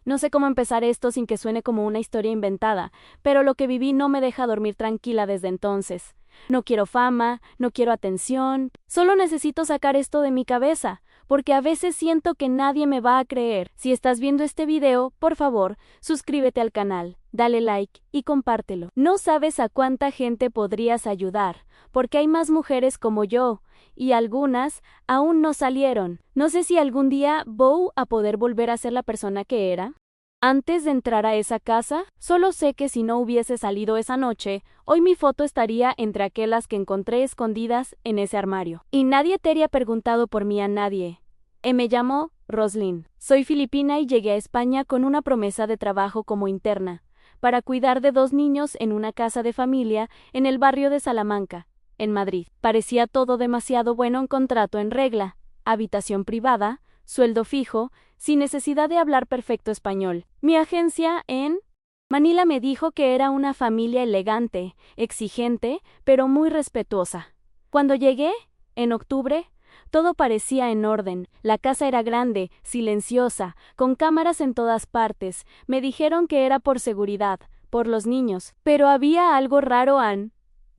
No sé cómo empezar esto sin que suene como una historia inventada, pero lo que viví no me deja dormir tranquila desde entonces. No quiero fama, no quiero atención, solo necesito sacar esto de mi cabeza, porque a veces siento que nadie me va a creer. Si estás viendo este video, por favor, suscríbete al canal, dale like y compártelo. No sabes a cuánta gente podrías ayudar, porque hay más mujeres como yo, y algunas aún no salieron. No sé si algún día voy a poder volver a ser la persona que era. Antes de entrar a esa casa, solo sé que si no hubiese salido esa noche, hoy mi foto estaría entre aquellas que encontré escondidas en ese armario. Y nadie te habría preguntado por mí a nadie. Me llamo Roslyn. Soy filipina y llegué a España con una promesa de trabajo como interna, para cuidar de 2 niños en una casa de familia en el barrio de Salamanca, en Madrid. Parecía todo demasiado bueno, un contrato en regla, habitación privada, sueldo fijo, sin necesidad de hablar perfecto español. Mi agencia en Manila me dijo que era una familia elegante, exigente, pero muy respetuosa. Cuando llegué, en octubre, todo parecía en orden. La casa era grande, silenciosa, con cámaras en todas partes. Me dijeron que era por seguridad, por los niños. Pero había algo raro,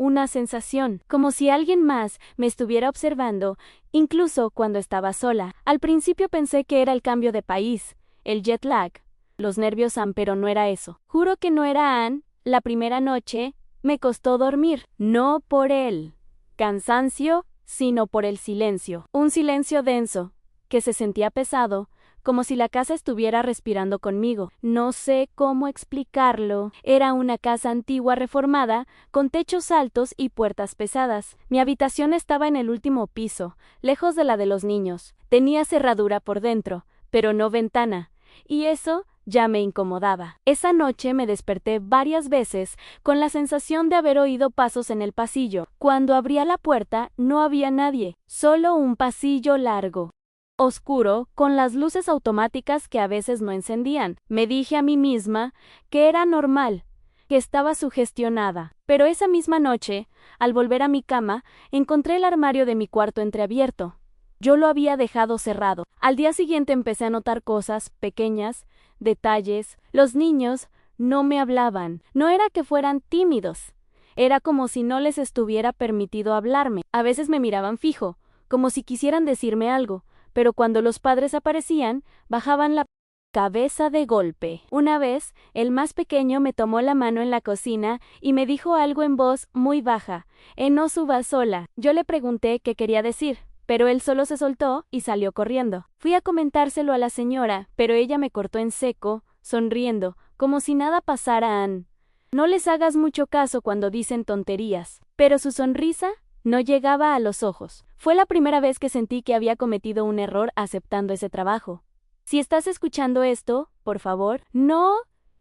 una sensación, como si alguien más me estuviera observando, incluso cuando estaba sola. Al principio pensé que era el cambio de país, el jet lag, los nervios, pero no era eso. Juro que no era Ann. La primera noche me costó dormir, no por el cansancio, sino por el silencio. Un silencio denso, que se sentía pesado, como si la casa estuviera respirando conmigo. No sé cómo explicarlo. Era una casa antigua reformada, con techos altos y puertas pesadas. Mi habitación estaba en el último piso, lejos de la de los niños. Tenía cerradura por dentro, pero no ventana, y eso ya me incomodaba. Esa noche me desperté varias veces con la sensación de haber oído pasos en el pasillo. Cuando abría la puerta no había nadie, solo un pasillo largo, oscuro, con las luces automáticas que a veces no encendían. Me dije a mí misma que era normal, que estaba sugestionada. Pero esa misma noche, al volver a mi cama, encontré el armario de mi cuarto entreabierto. Yo lo había dejado cerrado. Al día siguiente empecé a notar cosas pequeñas, detalles. Los niños no me hablaban. No era que fueran tímidos. Era como si no les estuviera permitido hablarme. A veces me miraban fijo, como si quisieran decirme algo, pero cuando los padres aparecían, bajaban la cabeza de golpe. Una vez, el más pequeño me tomó la mano en la cocina y me dijo algo en voz muy baja: no subas sola. Yo le pregunté qué quería decir, pero él solo se soltó y salió corriendo. Fui a comentárselo a la señora, pero ella me cortó en seco, sonriendo, como si nada pasara. Ann, no les hagas mucho caso cuando dicen tonterías. Pero su sonrisa no llegaba a los ojos. Fue la primera vez que sentí que había cometido un error aceptando ese trabajo. Si estás escuchando esto, por favor, no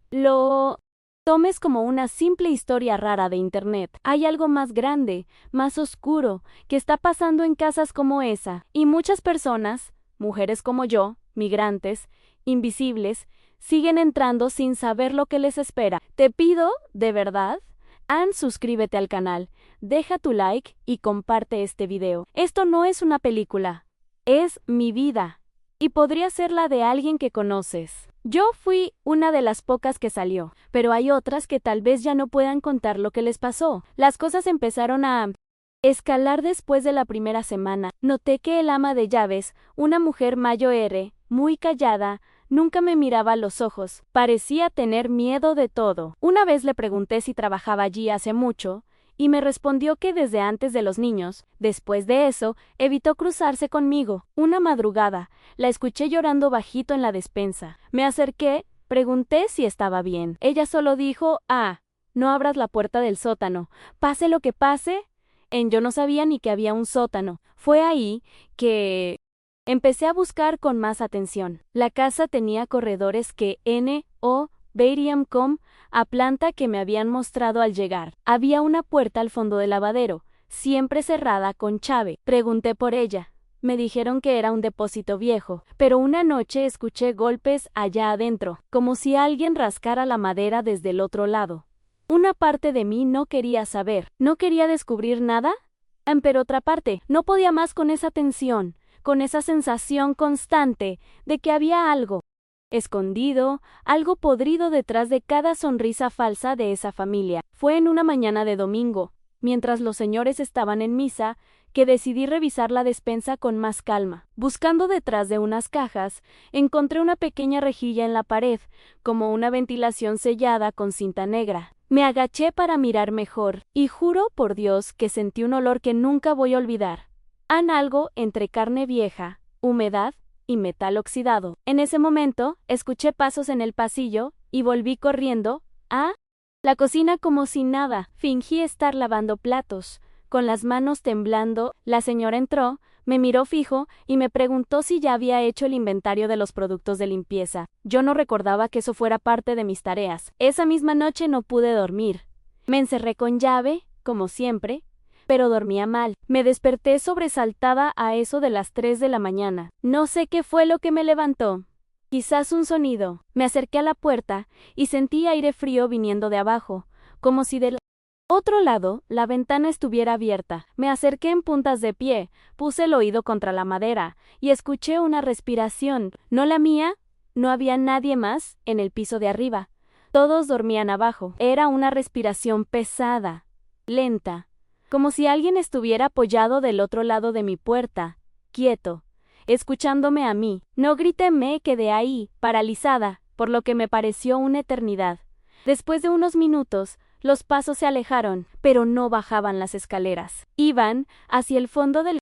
lo tomes como una simple historia rara de internet. Hay algo más grande, más oscuro, que está pasando en casas como esa. Y muchas personas, mujeres como yo, migrantes, invisibles, siguen entrando sin saber lo que les espera. Te pido, de verdad, suscríbete al canal, deja tu like y comparte este video. Esto no es una película, es mi vida. Y podría ser la de alguien que conoces. Yo fui una de las pocas que salió, pero hay otras que tal vez ya no puedan contar lo que les pasó. Las cosas empezaron a escalar después de la primera semana. Noté que el ama de llaves, una mujer mayor, muy callada, nunca me miraba a los ojos. Parecía tener miedo de todo. Una vez le pregunté si trabajaba allí hace mucho, y me respondió que desde antes de los niños. Después de eso, evitó cruzarse conmigo. Una madrugada, la escuché llorando bajito en la despensa. Me acerqué, pregunté si estaba bien. Ella solo dijo: no abras la puerta del sótano, pase lo que pase. Yo no sabía ni que había un sótano. Fue ahí que empecé a buscar con más atención. La casa tenía corredores que verían a planta que me habían mostrado al llegar. Había una puerta al fondo del lavadero, siempre cerrada con llave. Pregunté por ella. Me dijeron que era un depósito viejo, pero una noche escuché golpes allá adentro, como si alguien rascara la madera desde el otro lado. Una parte de mí no quería saber, no quería descubrir nada, pero otra parte no podía más con esa tensión, con esa sensación constante de que había algo. escondido, algo podrido detrás de cada sonrisa falsa de esa familia. Fue en una mañana de domingo, mientras los señores estaban en misa, que decidí revisar la despensa con más calma. Buscando detrás de unas cajas, encontré una pequeña rejilla en la pared, como una ventilación sellada con cinta negra. Me agaché para mirar mejor, y juro por Dios que sentí un olor que nunca voy a olvidar. Algo entre carne vieja, humedad y metal oxidado. En ese momento, escuché pasos en el pasillo, y volví corriendo a la cocina como si nada. Fingí estar lavando platos. Con las manos temblando, la señora entró, me miró fijo y me preguntó si ya había hecho el inventario de los productos de limpieza. Yo no recordaba que eso fuera parte de mis tareas. Esa misma noche no pude dormir. Me encerré con llave, como siempre, pero dormía mal. Me desperté sobresaltada a eso de las 3 de la mañana. No sé qué fue lo que me levantó. Quizás un sonido. Me acerqué a la puerta y sentí aire frío viniendo de abajo, como si del otro lado, la ventana estuviera abierta. Me acerqué en puntas de pie, puse el oído contra la madera, y escuché una respiración, no la mía, no había nadie más en el piso de arriba. Todos dormían abajo. Era una respiración pesada, lenta, como si alguien estuviera apoyado del otro lado de mi puerta, quieto, escuchándome a mí. No grité, me quedé ahí, paralizada, por lo que me pareció una eternidad. Después de unos minutos, los pasos se alejaron, pero no bajaban las escaleras. Iban hacia el fondo del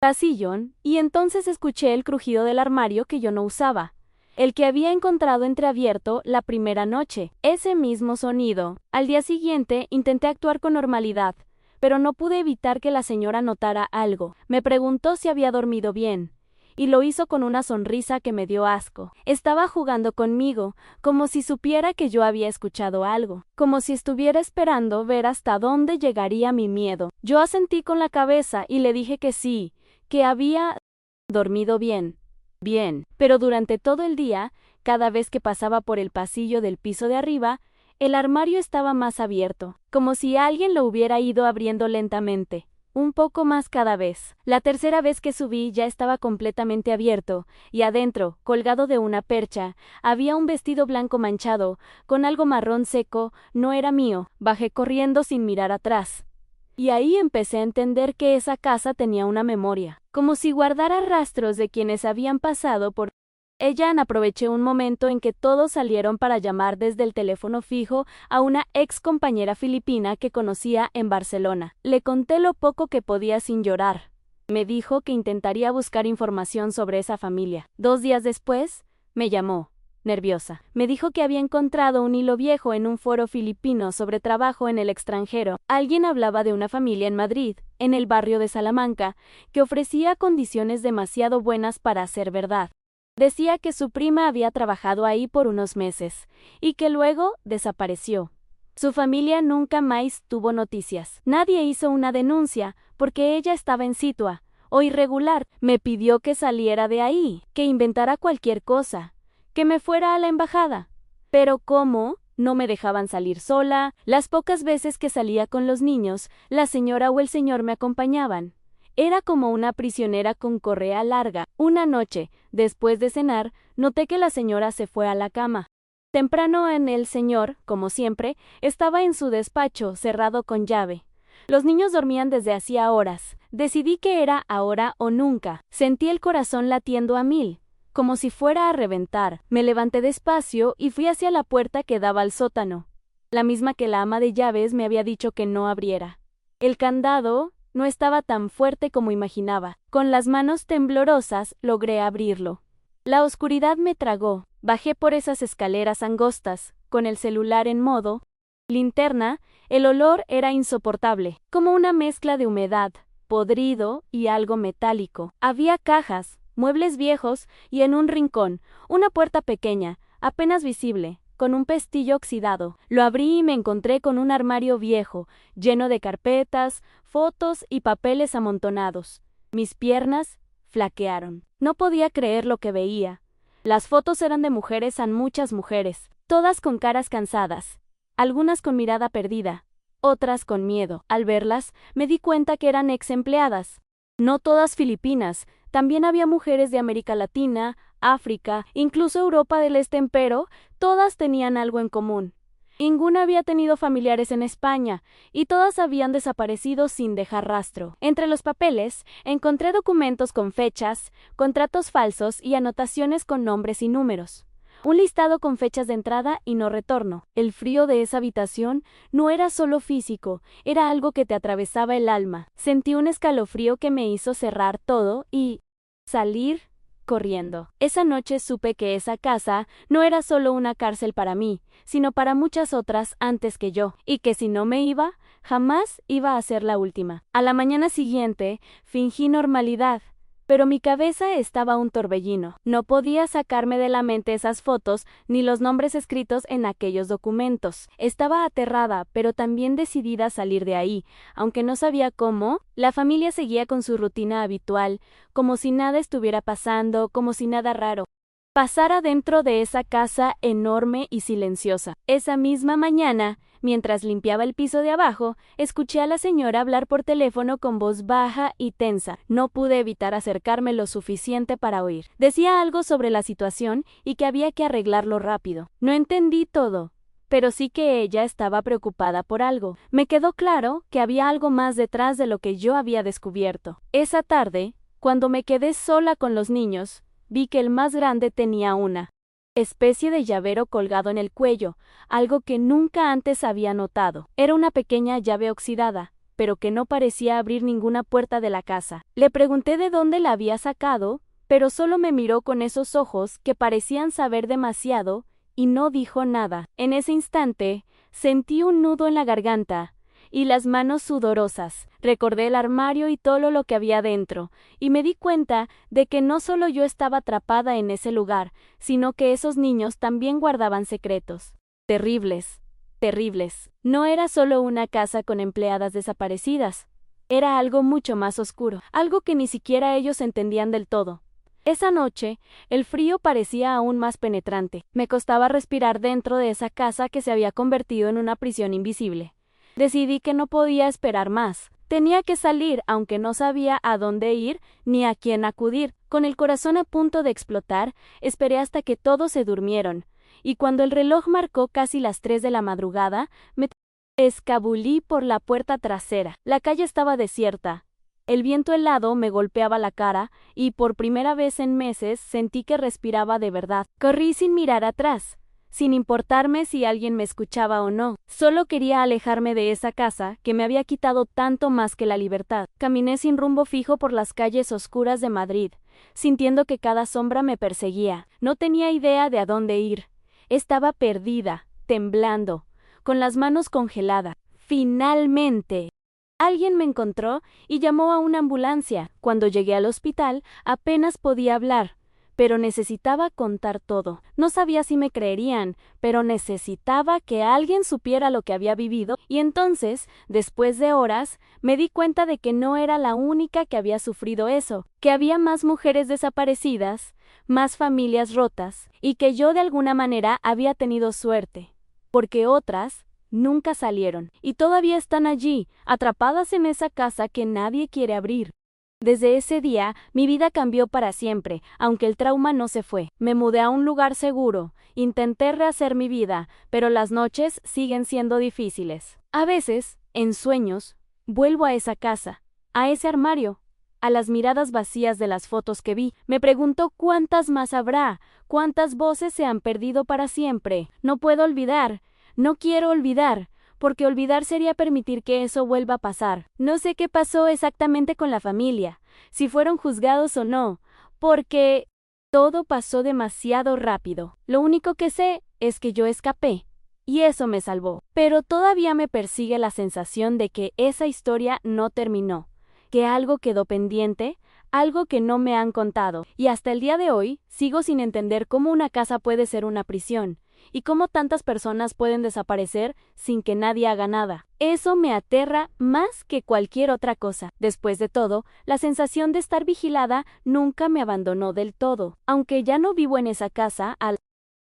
pasillón, y entonces escuché el crujido del armario que yo no usaba, el que había encontrado entreabierto la primera noche. Ese mismo sonido. Al día siguiente intenté actuar con normalidad, pero no pude evitar que la señora notara algo. Me preguntó si había dormido bien, y lo hizo con una sonrisa que me dio asco. Estaba jugando conmigo, como si supiera que yo había escuchado algo, como si estuviera esperando ver hasta dónde llegaría mi miedo. Yo asentí con la cabeza y le dije que sí, que había dormido bien. Bien, pero durante todo el día, cada vez que pasaba por el pasillo del piso de arriba, el armario estaba más abierto, como si alguien lo hubiera ido abriendo lentamente. Un poco más cada vez. La tercera vez que subí ya estaba completamente abierto, y adentro, colgado de una percha, había un vestido blanco manchado, con algo marrón seco. No era mío. Bajé corriendo sin mirar atrás. Y ahí empecé a entender que esa casa tenía una memoria, como si guardara rastros de quienes habían pasado por ella. Aproveché un momento en que todos salieron para llamar desde el teléfono fijo a una ex compañera filipina que conocía en Barcelona. Le conté lo poco que podía sin llorar. Me dijo que intentaría buscar información sobre esa familia. 2 días después, me llamó, nerviosa. Me dijo que había encontrado un hilo viejo en un foro filipino sobre trabajo en el extranjero. Alguien hablaba de una familia en Madrid, en el barrio de Salamanca, que ofrecía condiciones demasiado buenas para ser verdad. Decía que su prima había trabajado ahí por unos meses, y que luego desapareció. Su familia nunca más tuvo noticias. Nadie hizo una denuncia, porque ella estaba en situa, o irregular. Me pidió que saliera de ahí, que inventara cualquier cosa, que me fuera a la embajada. Pero ¿cómo? No me dejaban salir sola. Las pocas veces que salía con los niños, la señora o el señor me acompañaban. Era como una prisionera con correa larga. Una noche, después de cenar, noté que la señora se fue a la cama. Temprano el señor, como siempre, estaba en su despacho, cerrado con llave. Los niños dormían desde hacía horas. Decidí que era ahora o nunca. Sentí el corazón latiendo a 1000, como si fuera a reventar. Me levanté despacio y fui hacia la puerta que daba al sótano, la misma que la ama de llaves me había dicho que no abriera. El candado no estaba tan fuerte como imaginaba. Con las manos temblorosas logré abrirlo. La oscuridad me tragó. Bajé por esas escaleras angostas, con el celular en modo linterna. El olor era insoportable, como una mezcla de humedad, podrido y algo metálico. Había cajas, muebles viejos y en un rincón, una puerta pequeña, apenas visible, con un pestillo oxidado. Lo abrí y me encontré con un armario viejo, lleno de carpetas, fotos y papeles amontonados. Mis piernas flaquearon. No podía creer lo que veía. Las fotos eran de mujeres, muchas mujeres, todas con caras cansadas, algunas con mirada perdida, otras con miedo. Al verlas, me di cuenta que eran ex empleadas. No todas filipinas, también había mujeres de América Latina, África, incluso Europa del Este, pero todas tenían algo en común. Ninguna había tenido familiares en España, y todas habían desaparecido sin dejar rastro. Entre los papeles, encontré documentos con fechas, contratos falsos y anotaciones con nombres y números. Un listado con fechas de entrada y no retorno. El frío de esa habitación no era solo físico, era algo que te atravesaba el alma. Sentí un escalofrío que me hizo cerrar todo y salir corriendo. Esa noche supe que esa casa no era solo una cárcel para mí, sino para muchas otras antes que yo, y que si no me iba, jamás iba a ser la última. A la mañana siguiente, fingí normalidad, pero mi cabeza estaba un torbellino. No podía sacarme de la mente esas fotos ni los nombres escritos en aquellos documentos. Estaba aterrada, pero también decidida a salir de ahí, aunque no sabía cómo. La familia seguía con su rutina habitual, como si nada estuviera pasando, como si nada raro pasara dentro de esa casa enorme y silenciosa. Esa misma mañana, mientras limpiaba el piso de abajo, escuché a la señora hablar por teléfono con voz baja y tensa. No pude evitar acercarme lo suficiente para oír. Decía algo sobre la situación y que había que arreglarlo rápido. No entendí todo, pero sí que ella estaba preocupada por algo. Me quedó claro que había algo más detrás de lo que yo había descubierto. Esa tarde, cuando me quedé sola con los niños, vi que el más grande tenía una especie de llavero colgado en el cuello, algo que nunca antes había notado. Era una pequeña llave oxidada, pero que no parecía abrir ninguna puerta de la casa. Le pregunté de dónde la había sacado, pero solo me miró con esos ojos que parecían saber demasiado y no dijo nada. En ese instante, sentí un nudo en la garganta y las manos sudorosas. Recordé el armario y todo lo que había dentro, y me di cuenta de que no solo yo estaba atrapada en ese lugar, sino que esos niños también guardaban secretos. Terribles, terribles. No era solo una casa con empleadas desaparecidas. Era algo mucho más oscuro, algo que ni siquiera ellos entendían del todo. Esa noche, el frío parecía aún más penetrante. Me costaba respirar dentro de esa casa que se había convertido en una prisión invisible. Decidí que no podía esperar más. Tenía que salir, aunque no sabía a dónde ir ni a quién acudir. Con el corazón a punto de explotar, esperé hasta que todos se durmieron, y cuando el reloj marcó casi las 3 de la madrugada, me escabullí por la puerta trasera. La calle estaba desierta. El viento helado me golpeaba la cara, y por primera vez en meses sentí que respiraba de verdad. Corrí sin mirar atrás, sin importarme si alguien me escuchaba o no. Solo quería alejarme de esa casa que me había quitado tanto más que la libertad. Caminé sin rumbo fijo por las calles oscuras de Madrid, sintiendo que cada sombra me perseguía. No tenía idea de a dónde ir. Estaba perdida, temblando, con las manos congeladas. Finalmente, alguien me encontró y llamó a una ambulancia. Cuando llegué al hospital, apenas podía hablar, pero necesitaba contar todo. No sabía si me creerían, pero necesitaba que alguien supiera lo que había vivido, y entonces, después de horas, me di cuenta de que no era la única que había sufrido eso, que había más mujeres desaparecidas, más familias rotas, y que yo de alguna manera había tenido suerte, porque otras nunca salieron, y todavía están allí, atrapadas en esa casa que nadie quiere abrir. Desde ese día, mi vida cambió para siempre, aunque el trauma no se fue. Me mudé a un lugar seguro, intenté rehacer mi vida, pero las noches siguen siendo difíciles. A veces, en sueños, vuelvo a esa casa, a ese armario, a las miradas vacías de las fotos que vi. Me pregunto cuántas más habrá, cuántas voces se han perdido para siempre. No puedo olvidar, no quiero olvidar, porque olvidar sería permitir que eso vuelva a pasar. No sé qué pasó exactamente con la familia, si fueron juzgados o no, porque todo pasó demasiado rápido. Lo único que sé es que yo escapé, y eso me salvó. Pero todavía me persigue la sensación de que esa historia no terminó, que algo quedó pendiente, algo que no me han contado, y hasta el día de hoy sigo sin entender cómo una casa puede ser una prisión, y cómo tantas personas pueden desaparecer sin que nadie haga nada. Eso me aterra más que cualquier otra cosa. Después de todo, la sensación de estar vigilada nunca me abandonó del todo. Aunque ya no vivo en esa casa, a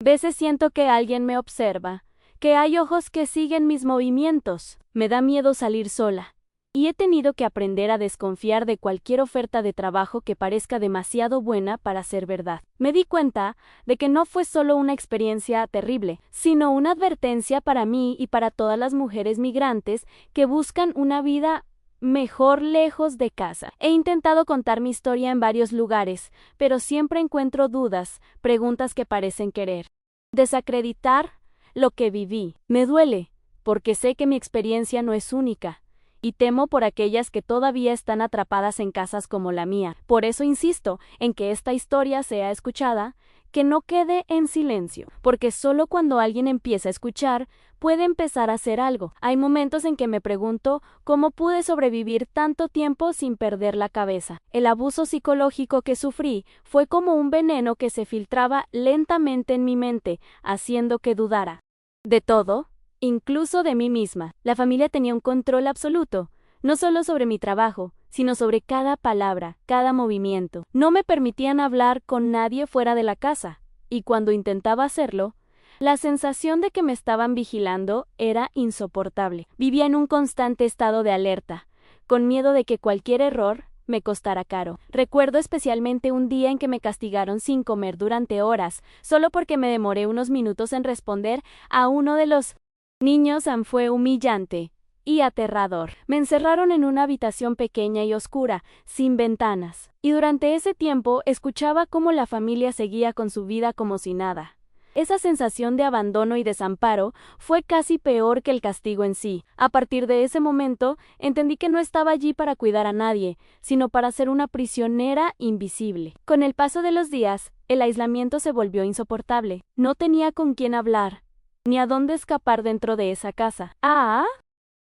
veces siento que alguien me observa, que hay ojos que siguen mis movimientos. Me da miedo salir sola. Y he tenido que aprender a desconfiar de cualquier oferta de trabajo que parezca demasiado buena para ser verdad. Me di cuenta de que no fue solo una experiencia terrible, sino una advertencia para mí y para todas las mujeres migrantes que buscan una vida mejor lejos de casa. He intentado contar mi historia en varios lugares, pero siempre encuentro dudas, preguntas que parecen querer desacreditar lo que viví. Me duele, porque sé que mi experiencia no es única. Y temo por aquellas que todavía están atrapadas en casas como la mía. Por eso insisto en que esta historia sea escuchada, que no quede en silencio, porque solo cuando alguien empieza a escuchar, puede empezar a hacer algo. Hay momentos en que me pregunto cómo pude sobrevivir tanto tiempo sin perder la cabeza. El abuso psicológico que sufrí fue como un veneno que se filtraba lentamente en mi mente, haciendo que dudara de todo, incluso de mí misma. La familia tenía un control absoluto, no solo sobre mi trabajo, sino sobre cada palabra, cada movimiento. No me permitían hablar con nadie fuera de la casa, y cuando intentaba hacerlo, la sensación de que me estaban vigilando era insoportable. Vivía en un constante estado de alerta, con miedo de que cualquier error me costara caro. Recuerdo especialmente un día en que me castigaron sin comer durante horas, solo porque me demoré unos minutos en responder a uno de los niños. Fue humillante y aterrador. Me encerraron en una habitación pequeña y oscura, sin ventanas, y durante ese tiempo escuchaba cómo la familia seguía con su vida como si nada. Esa sensación de abandono y desamparo fue casi peor que el castigo en sí. A partir de ese momento, entendí que no estaba allí para cuidar a nadie, sino para ser una prisionera invisible. Con el paso de los días, el aislamiento se volvió insoportable. No tenía con quién hablar, ni a dónde escapar dentro de esa casa.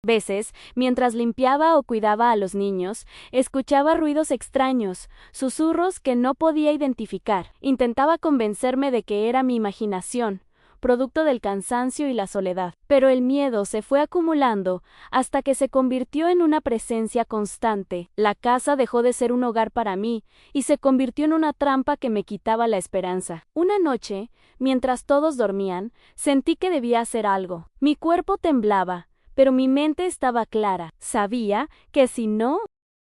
Veces, mientras limpiaba o cuidaba a los niños, escuchaba ruidos extraños, susurros que no podía identificar. Intentaba convencerme de que era mi imaginación, producto del cansancio y la soledad. Pero el miedo se fue acumulando hasta que se convirtió en una presencia constante. La casa dejó de ser un hogar para mí y se convirtió en una trampa que me quitaba la esperanza. Una noche, mientras todos dormían, sentí que debía hacer algo. Mi cuerpo temblaba, pero mi mente estaba clara. Sabía que si no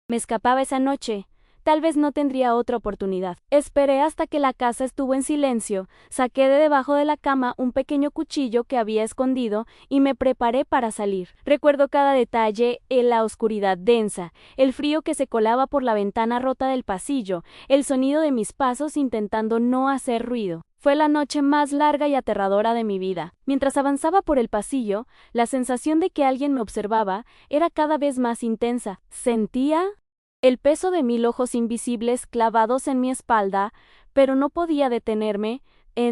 me escapaba esa noche, tal vez no tendría otra oportunidad. Esperé hasta que la casa estuvo en silencio, saqué de debajo de la cama un pequeño cuchillo que había escondido y me preparé para salir. Recuerdo cada detalle en la oscuridad densa, el frío que se colaba por la ventana rota del pasillo, el sonido de mis pasos intentando no hacer ruido. Fue la noche más larga y aterradora de mi vida. Mientras avanzaba por el pasillo, la sensación de que alguien me observaba era cada vez más intensa. Sentía el peso de 1000 ojos invisibles clavados en mi espalda, pero no podía detenerme,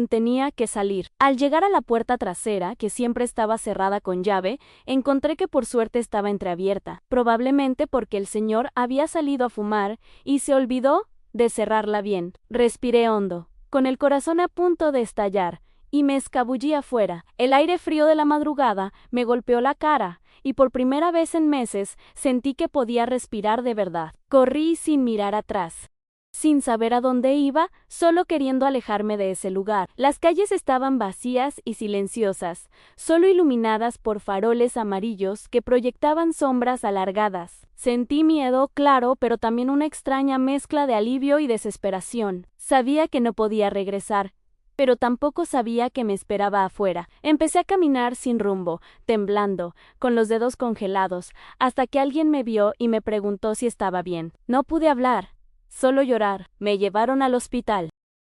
tenía que salir. Al llegar a la puerta trasera, que siempre estaba cerrada con llave, encontré que por suerte estaba entreabierta, probablemente porque el señor había salido a fumar y se olvidó de cerrarla bien. Respiré hondo, con el corazón a punto de estallar, y me escabullí afuera. El aire frío de la madrugada me golpeó la cara, y por primera vez en meses sentí que podía respirar de verdad. Corrí sin mirar atrás, sin saber a dónde iba, solo queriendo alejarme de ese lugar. Las calles estaban vacías y silenciosas, solo iluminadas por faroles amarillos que proyectaban sombras alargadas. Sentí miedo, claro, pero también una extraña mezcla de alivio y desesperación. Sabía que no podía regresar, pero tampoco sabía que me esperaba afuera. Empecé a caminar sin rumbo, temblando, con los dedos congelados, hasta que alguien me vio y me preguntó si estaba bien. No pude hablar, solo llorar. Me llevaron al hospital,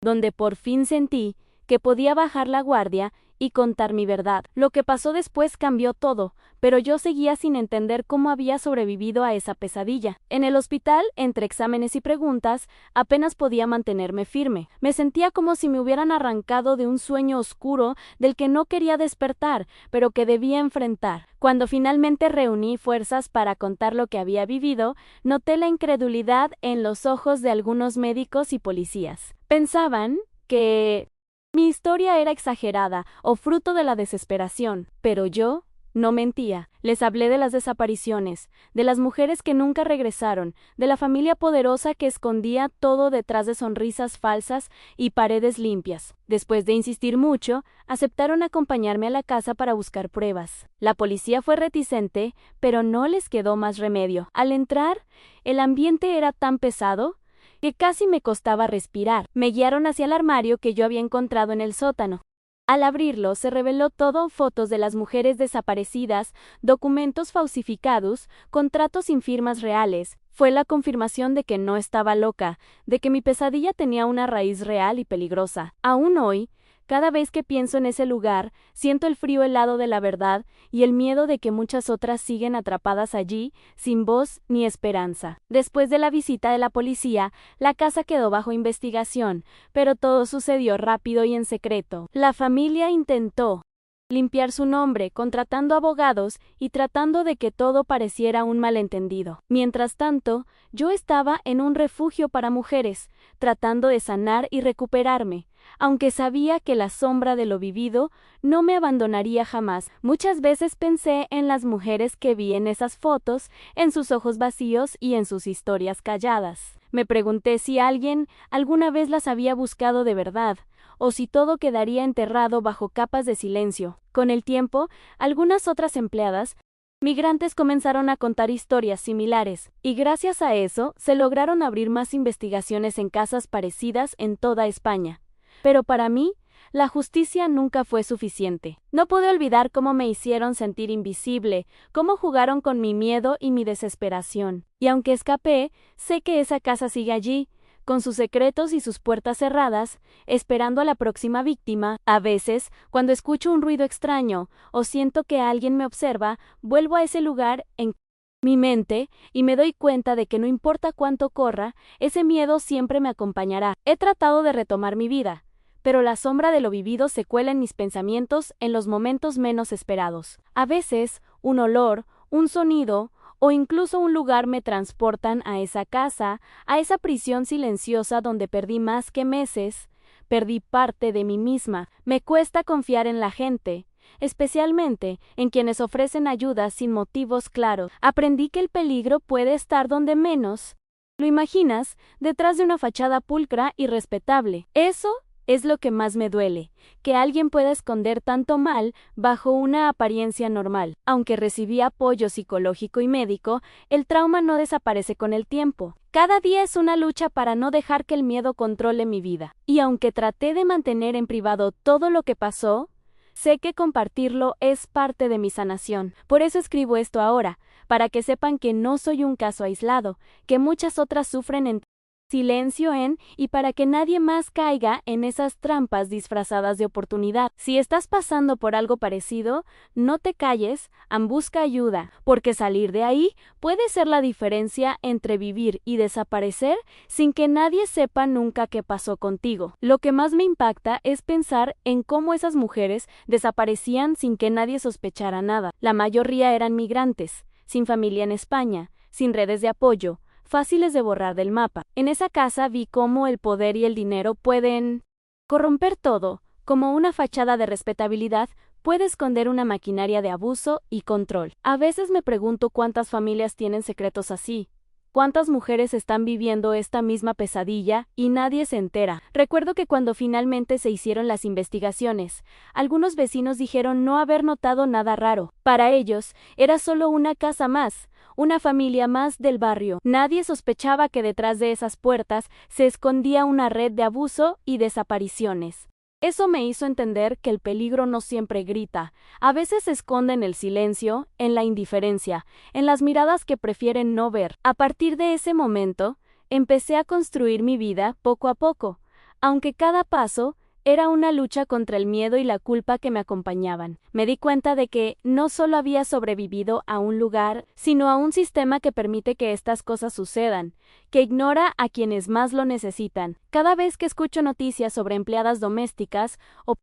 donde por fin sentí que podía bajar la guardia y contar mi verdad. Lo que pasó después cambió todo, pero yo seguía sin entender cómo había sobrevivido a esa pesadilla. En el hospital, entre exámenes y preguntas, apenas podía mantenerme firme. Me sentía como si me hubieran arrancado de un sueño oscuro del que no quería despertar, pero que debía enfrentar. Cuando finalmente reuní fuerzas para contar lo que había vivido, noté la incredulidad en los ojos de algunos médicos y policías. Pensaban que mi historia era exagerada o fruto de la desesperación, pero yo No mentía. Les hablé de las desapariciones, de las mujeres que nunca regresaron, de la familia poderosa que escondía todo detrás de sonrisas falsas y paredes limpias. Después de insistir mucho, aceptaron acompañarme a la casa para buscar pruebas. La policía fue reticente, pero no les quedó más remedio. Al entrar, el ambiente era tan pesado que casi me costaba respirar. Me guiaron hacia el armario que yo había encontrado en el sótano. Al abrirlo, se reveló todo: fotos de las mujeres desaparecidas, documentos falsificados, contratos sin firmas reales. Fue la confirmación de que no estaba loca, de que mi pesadilla tenía una raíz real y peligrosa. Aún hoy, cada vez que pienso en ese lugar, siento el frío helado de la verdad y el miedo de que muchas otras siguen atrapadas allí, sin voz ni esperanza. Después de la visita de la policía, la casa quedó bajo investigación, pero todo sucedió rápido y en secreto. La familia intentó limpiar su nombre, contratando abogados y tratando de que todo pareciera un malentendido. Mientras tanto, yo estaba en un refugio para mujeres, tratando de sanar y recuperarme, aunque sabía que la sombra de lo vivido no me abandonaría jamás. Muchas veces pensé en las mujeres que vi en esas fotos, en sus ojos vacíos y en sus historias calladas. Me pregunté si alguien alguna vez las había buscado de verdad, o si todo quedaría enterrado bajo capas de silencio. Con el tiempo, algunas otras empleadas migrantes comenzaron a contar historias similares, y gracias a eso se lograron abrir más investigaciones en casas parecidas en toda España. Pero para mí, la justicia nunca fue suficiente. No pude olvidar cómo me hicieron sentir invisible, cómo jugaron con mi miedo y mi desesperación. Y aunque escapé, sé que esa casa sigue allí, con sus secretos y sus puertas cerradas, esperando a la próxima víctima. A veces, cuando escucho un ruido extraño o siento que alguien me observa, vuelvo a ese lugar en mi mente y me doy cuenta de que no importa cuánto corra, ese miedo siempre me acompañará. He tratado de retomar mi vida, pero la sombra de lo vivido se cuela en mis pensamientos en los momentos menos esperados. A veces, un olor, un sonido o incluso un lugar me transportan a esa casa, a esa prisión silenciosa donde perdí más que meses, perdí parte de mí misma. Me cuesta confiar en la gente, especialmente en quienes ofrecen ayuda sin motivos claros. Aprendí que el peligro puede estar donde menos lo imaginas, detrás de una fachada pulcra y respetable. Eso es lo que más me duele, que alguien pueda esconder tanto mal bajo una apariencia normal. Aunque recibí apoyo psicológico y médico, el trauma no desaparece con el tiempo. Cada día es una lucha para no dejar que el miedo controle mi vida. Y aunque traté de mantener en privado todo lo que pasó, sé que compartirlo es parte de mi sanación. Por eso escribo esto ahora, para que sepan que no soy un caso aislado, que muchas otras sufren en silencio y para que nadie más caiga en esas trampas disfrazadas de oportunidad. Si estás pasando por algo parecido, no te calles, busca ayuda, porque salir de ahí puede ser la diferencia entre vivir y desaparecer sin que nadie sepa nunca qué pasó contigo. Lo que más me impacta es pensar en cómo esas mujeres desaparecían sin que nadie sospechara nada. La mayoría eran migrantes, sin familia en España, sin redes de apoyo, fáciles de borrar del mapa. En esa casa vi cómo el poder y el dinero pueden corromper todo, como una fachada de respetabilidad puede esconder una maquinaria de abuso y control. A veces me pregunto cuántas familias tienen secretos así, cuántas mujeres están viviendo esta misma pesadilla y nadie se entera. Recuerdo que cuando finalmente se hicieron las investigaciones, algunos vecinos dijeron no haber notado nada raro. Para ellos, era solo una casa más, una familia más del barrio. Nadie sospechaba que detrás de esas puertas se escondía una red de abuso y desapariciones. Eso me hizo entender que el peligro no siempre grita, a veces se esconde en el silencio, en la indiferencia, en las miradas que prefieren no ver. A partir de ese momento, empecé a construir mi vida poco a poco, aunque cada paso era una lucha contra el miedo y la culpa que me acompañaban. Me di cuenta de que no solo había sobrevivido a un lugar, sino a un sistema que permite que estas cosas sucedan, que ignora a quienes más lo necesitan. Cada vez que escucho noticias sobre empleadas domésticas o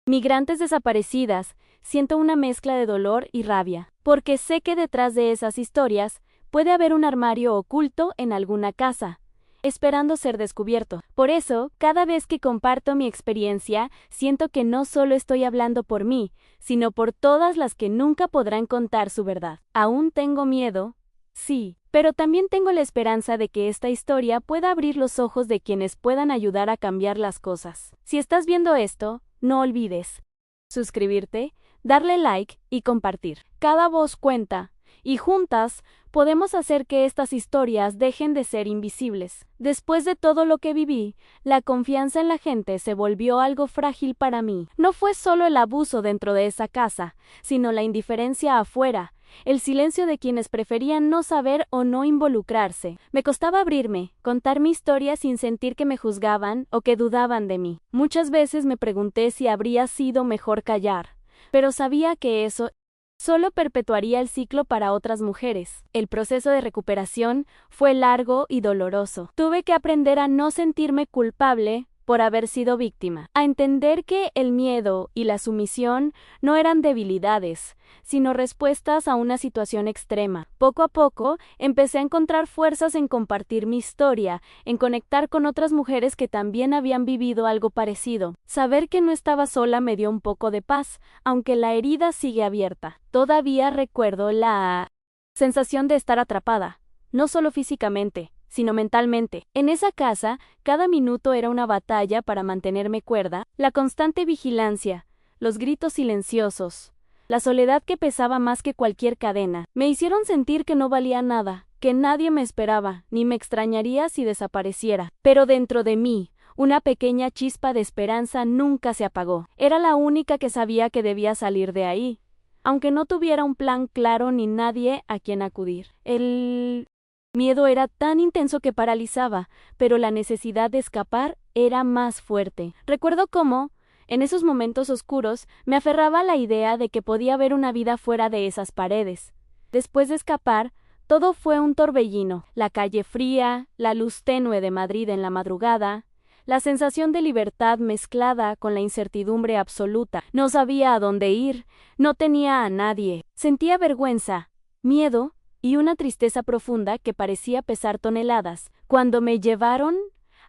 migrantes desaparecidas, siento una mezcla de dolor y rabia, porque sé que detrás de esas historias puede haber un armario oculto en alguna casa, esperando ser descubierto. Por eso, cada vez que comparto mi experiencia, siento que no solo estoy hablando por mí, sino por todas las que nunca podrán contar su verdad. Aún tengo miedo, sí, pero también tengo la esperanza de que esta historia pueda abrir los ojos de quienes puedan ayudar a cambiar las cosas. Si estás viendo esto, no olvides suscribirte, darle like y compartir. Cada voz cuenta, y juntas podemos hacer que estas historias dejen de ser invisibles. Después de todo lo que viví, la confianza en la gente se volvió algo frágil para mí. No fue solo el abuso dentro de esa casa, sino la indiferencia afuera, el silencio de quienes preferían no saber o no involucrarse. Me costaba abrirme, contar mi historia sin sentir que me juzgaban o que dudaban de mí. Muchas veces me pregunté si habría sido mejor callar, pero sabía que eso solo perpetuaría el ciclo para otras mujeres. El proceso de recuperación fue largo y doloroso. Tuve que aprender a no sentirme culpable por haber sido víctima, a entender que el miedo y la sumisión no eran debilidades, sino respuestas a una situación extrema. Poco a poco, empecé a encontrar fuerzas en compartir mi historia, en conectar con otras mujeres que también habían vivido algo parecido. Saber que no estaba sola me dio un poco de paz, aunque la herida sigue abierta. Todavía recuerdo la sensación de estar atrapada, no solo físicamente, sino mentalmente. En esa casa, cada minuto era una batalla para mantenerme cuerda, la constante vigilancia, los gritos silenciosos, la soledad que pesaba más que cualquier cadena, me hicieron sentir que no valía nada, que nadie me esperaba, ni me extrañaría si desapareciera. Pero dentro de mí, una pequeña chispa de esperanza nunca se apagó. Era la única que sabía que debía salir de ahí, aunque no tuviera un plan claro ni nadie a quien acudir. El miedo era tan intenso que paralizaba, pero la necesidad de escapar era más fuerte. Recuerdo cómo, en esos momentos oscuros, me aferraba a la idea de que podía haber una vida fuera de esas paredes. Después de escapar, todo fue un torbellino. La calle fría, la luz tenue de Madrid en la madrugada, la sensación de libertad mezclada con la incertidumbre absoluta. No sabía a dónde ir, no tenía a nadie. Sentía vergüenza, miedo y una tristeza profunda que parecía pesar toneladas. Cuando me llevaron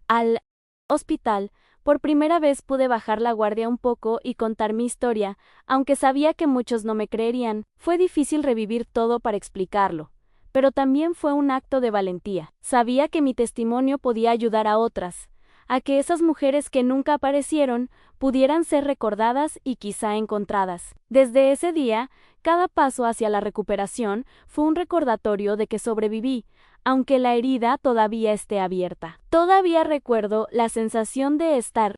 al hospital, por primera vez pude bajar la guardia un poco y contar mi historia, aunque sabía que muchos no me creerían. Fue difícil revivir todo para explicarlo, pero también fue un acto de valentía. Sabía que mi testimonio podía ayudar a otras, a que esas mujeres que nunca aparecieron pudieran ser recordadas y quizá encontradas. Desde ese día, cada paso hacia la recuperación fue un recordatorio de que sobreviví, aunque la herida todavía esté abierta. Todavía recuerdo la sensación de estar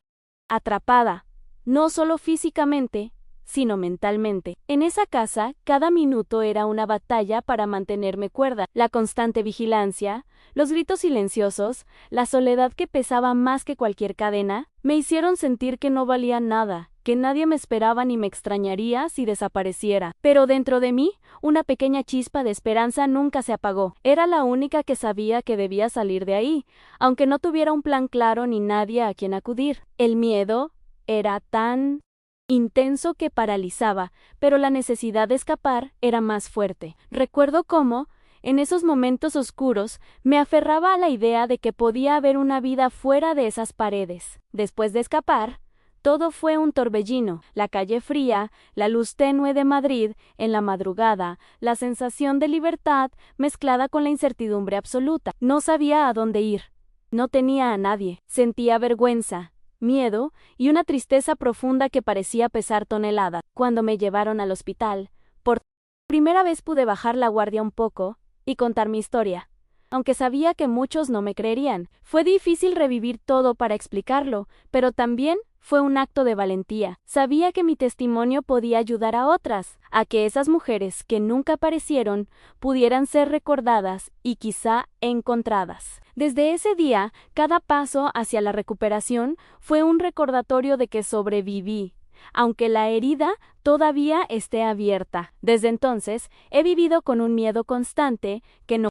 atrapada, no solo físicamente, sino mentalmente. En esa casa, cada minuto era una batalla para mantenerme cuerda. La constante vigilancia, los gritos silenciosos, la soledad que pesaba más que cualquier cadena, me hicieron sentir que no valía nada, que nadie me esperaba ni me extrañaría si desapareciera. Pero dentro de mí, una pequeña chispa de esperanza nunca se apagó. Era la única que sabía que debía salir de ahí, aunque no tuviera un plan claro ni nadie a quien acudir. El miedo era tan intenso que paralizaba, pero la necesidad de escapar era más fuerte. Recuerdo cómo, en esos momentos oscuros, me aferraba a la idea de que podía haber una vida fuera de esas paredes. Después de escapar, todo fue un torbellino. La calle fría, la luz tenue de Madrid en la madrugada, la sensación de libertad mezclada con la incertidumbre absoluta. No sabía a dónde ir. No tenía a nadie. Sentía vergüenza, miedo y una tristeza profunda que parecía pesar toneladas. Cuando me llevaron al hospital, por primera vez pude bajar la guardia un poco y contar mi historia. Aunque sabía que muchos no me creerían, fue difícil revivir todo para explicarlo, pero también fue un acto de valentía. Sabía que mi testimonio podía ayudar a otras, a que esas mujeres que nunca aparecieron pudieran ser recordadas y quizá encontradas. Desde ese día, cada paso hacia la recuperación fue un recordatorio de que sobreviví, aunque la herida todavía esté abierta. Desde entonces, he vivido con un miedo constante que no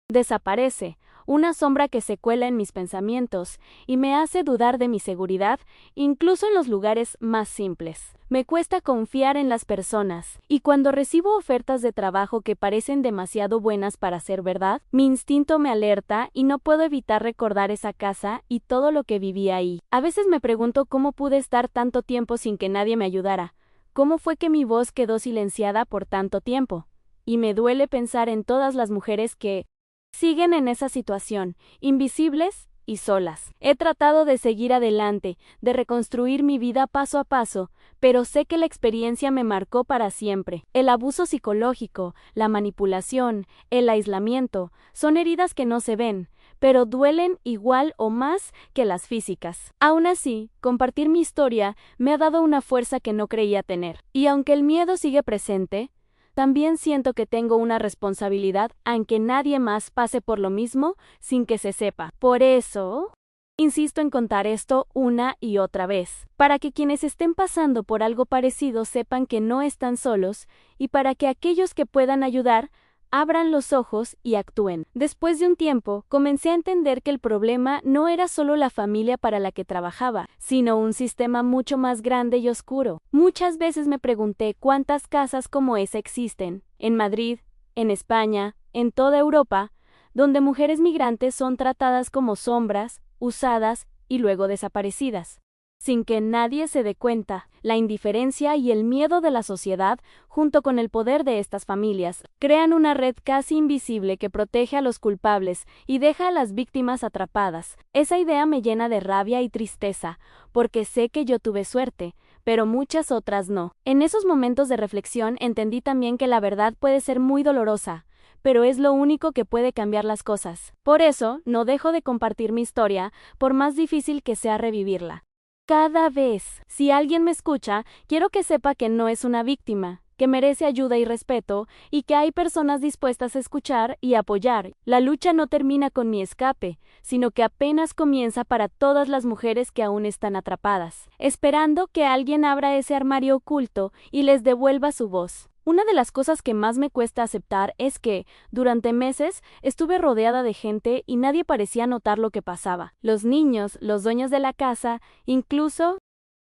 desaparece, una sombra que se cuela en mis pensamientos y me hace dudar de mi seguridad, incluso en los lugares más simples. Me cuesta confiar en las personas, y cuando recibo ofertas de trabajo que parecen demasiado buenas para ser verdad, mi instinto me alerta y no puedo evitar recordar esa casa y todo lo que viví ahí. A veces me pregunto cómo pude estar tanto tiempo sin que nadie me ayudara. ¿Cómo fue que mi voz quedó silenciada por tanto tiempo? Y me duele pensar en todas las mujeres que siguen en esa situación, invisibles y solas. He tratado de seguir adelante, de reconstruir mi vida paso a paso, pero sé que la experiencia me marcó para siempre. El abuso psicológico, la manipulación, el aislamiento, son heridas que no se ven, pero duelen igual o más que las físicas. Aún así, compartir mi historia me ha dado una fuerza que no creía tener. Y aunque el miedo sigue presente, también siento que tengo una responsabilidad en que nadie más pase por lo mismo sin que se sepa. Por eso, insisto en contar esto una y otra vez, para que quienes estén pasando por algo parecido sepan que no están solos y para que aquellos que puedan ayudar abran los ojos y actúen. Después de un tiempo, comencé a entender que el problema no era solo la familia para la que trabajaba, sino un sistema mucho más grande y oscuro. Muchas veces me pregunté cuántas casas como esa existen, en Madrid, en España, en toda Europa, donde mujeres migrantes son tratadas como sombras, usadas y luego desaparecidas. Sin que nadie se dé cuenta, la indiferencia y el miedo de la sociedad, junto con el poder de estas familias, crean una red casi invisible que protege a los culpables y deja a las víctimas atrapadas. Esa idea me llena de rabia y tristeza, porque sé que yo tuve suerte, pero muchas otras no. En esos momentos de reflexión entendí también que la verdad puede ser muy dolorosa, pero es lo único que puede cambiar las cosas. Por eso, no dejo de compartir mi historia, por más difícil que sea revivirla. Cada vez, si alguien me escucha, quiero que sepa que no es una víctima, que merece ayuda y respeto, y que hay personas dispuestas a escuchar y apoyar. La lucha no termina con mi escape, sino que apenas comienza para todas las mujeres que aún están atrapadas, esperando que alguien abra ese armario oculto y les devuelva su voz. Una de las cosas que más me cuesta aceptar es que, durante meses, estuve rodeada de gente y nadie parecía notar lo que pasaba. Los niños, los dueños de la casa, incluso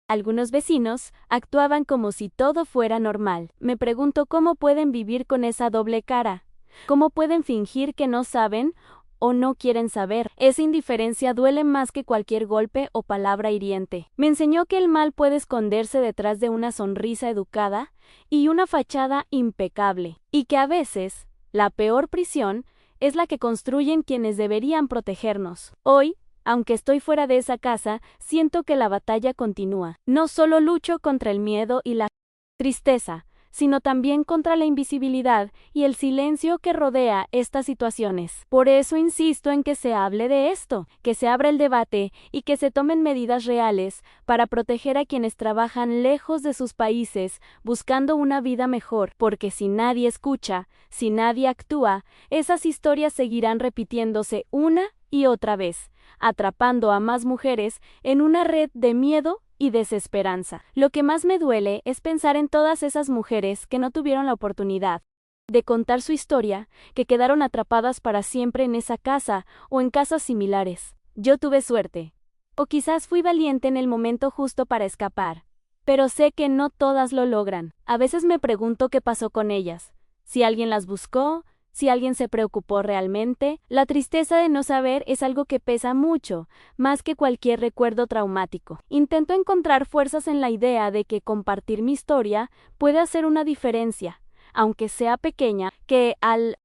algunos vecinos, actuaban como si todo fuera normal. Me pregunto cómo pueden vivir con esa doble cara. ¿Cómo pueden fingir que no saben o no quieren saber? Esa indiferencia duele más que cualquier golpe o palabra hiriente. Me enseñó que el mal puede esconderse detrás de una sonrisa educada y una fachada impecable, y que a veces, la peor prisión es la que construyen quienes deberían protegernos. Hoy, aunque estoy fuera de esa casa, siento que la batalla continúa. No solo lucho contra el miedo y la tristeza, sino también contra la invisibilidad y el silencio que rodea estas situaciones. Por eso insisto en que se hable de esto, que se abra el debate y que se tomen medidas reales para proteger a quienes trabajan lejos de sus países buscando una vida mejor, porque si nadie escucha, si nadie actúa, esas historias seguirán repitiéndose una y otra vez, atrapando a más mujeres en una red de miedo y desesperanza. Lo que más me duele es pensar en todas esas mujeres que no tuvieron la oportunidad de contar su historia, que quedaron atrapadas para siempre en esa casa o en casas similares. Yo tuve suerte, o quizás fui valiente en el momento justo para escapar, pero sé que no todas lo logran. A veces me pregunto qué pasó con ellas, si alguien las buscó, si alguien se preocupó realmente. La tristeza de no saber es algo que pesa mucho, más que cualquier recuerdo traumático. Intento encontrar fuerzas en la idea de que compartir mi historia puede hacer una diferencia, aunque sea pequeña, que al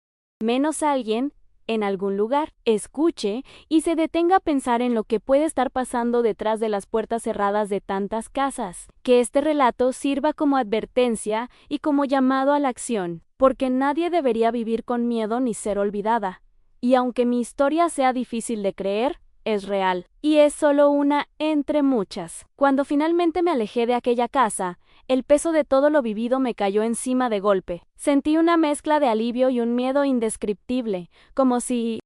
menos alguien, en algún lugar, escuche y se detenga a pensar en lo que puede estar pasando detrás de las puertas cerradas de tantas casas. Que este relato sirva como advertencia y como llamado a la acción, porque nadie debería vivir con miedo ni ser olvidada. Y aunque mi historia sea difícil de creer, es real, y es solo una entre muchas. Cuando finalmente me alejé de aquella casa, el peso de todo lo vivido me cayó encima de golpe. Sentí una mezcla de alivio y un miedo indescriptible, como si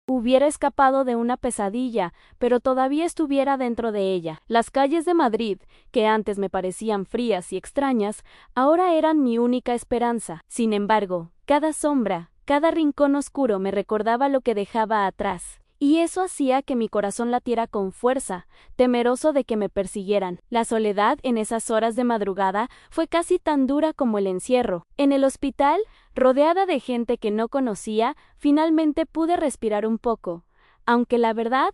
hubiera escapado de una pesadilla, pero todavía estuviera dentro de ella. Las calles de Madrid, que antes me parecían frías y extrañas, ahora eran mi única esperanza. Sin embargo, cada sombra, cada rincón oscuro me recordaba lo que dejaba atrás, y eso hacía que mi corazón latiera con fuerza, temeroso de que me persiguieran. La soledad en esas horas de madrugada fue casi tan dura como el encierro. En el hospital, rodeada de gente que no conocía, finalmente pude respirar un poco, aunque la verdad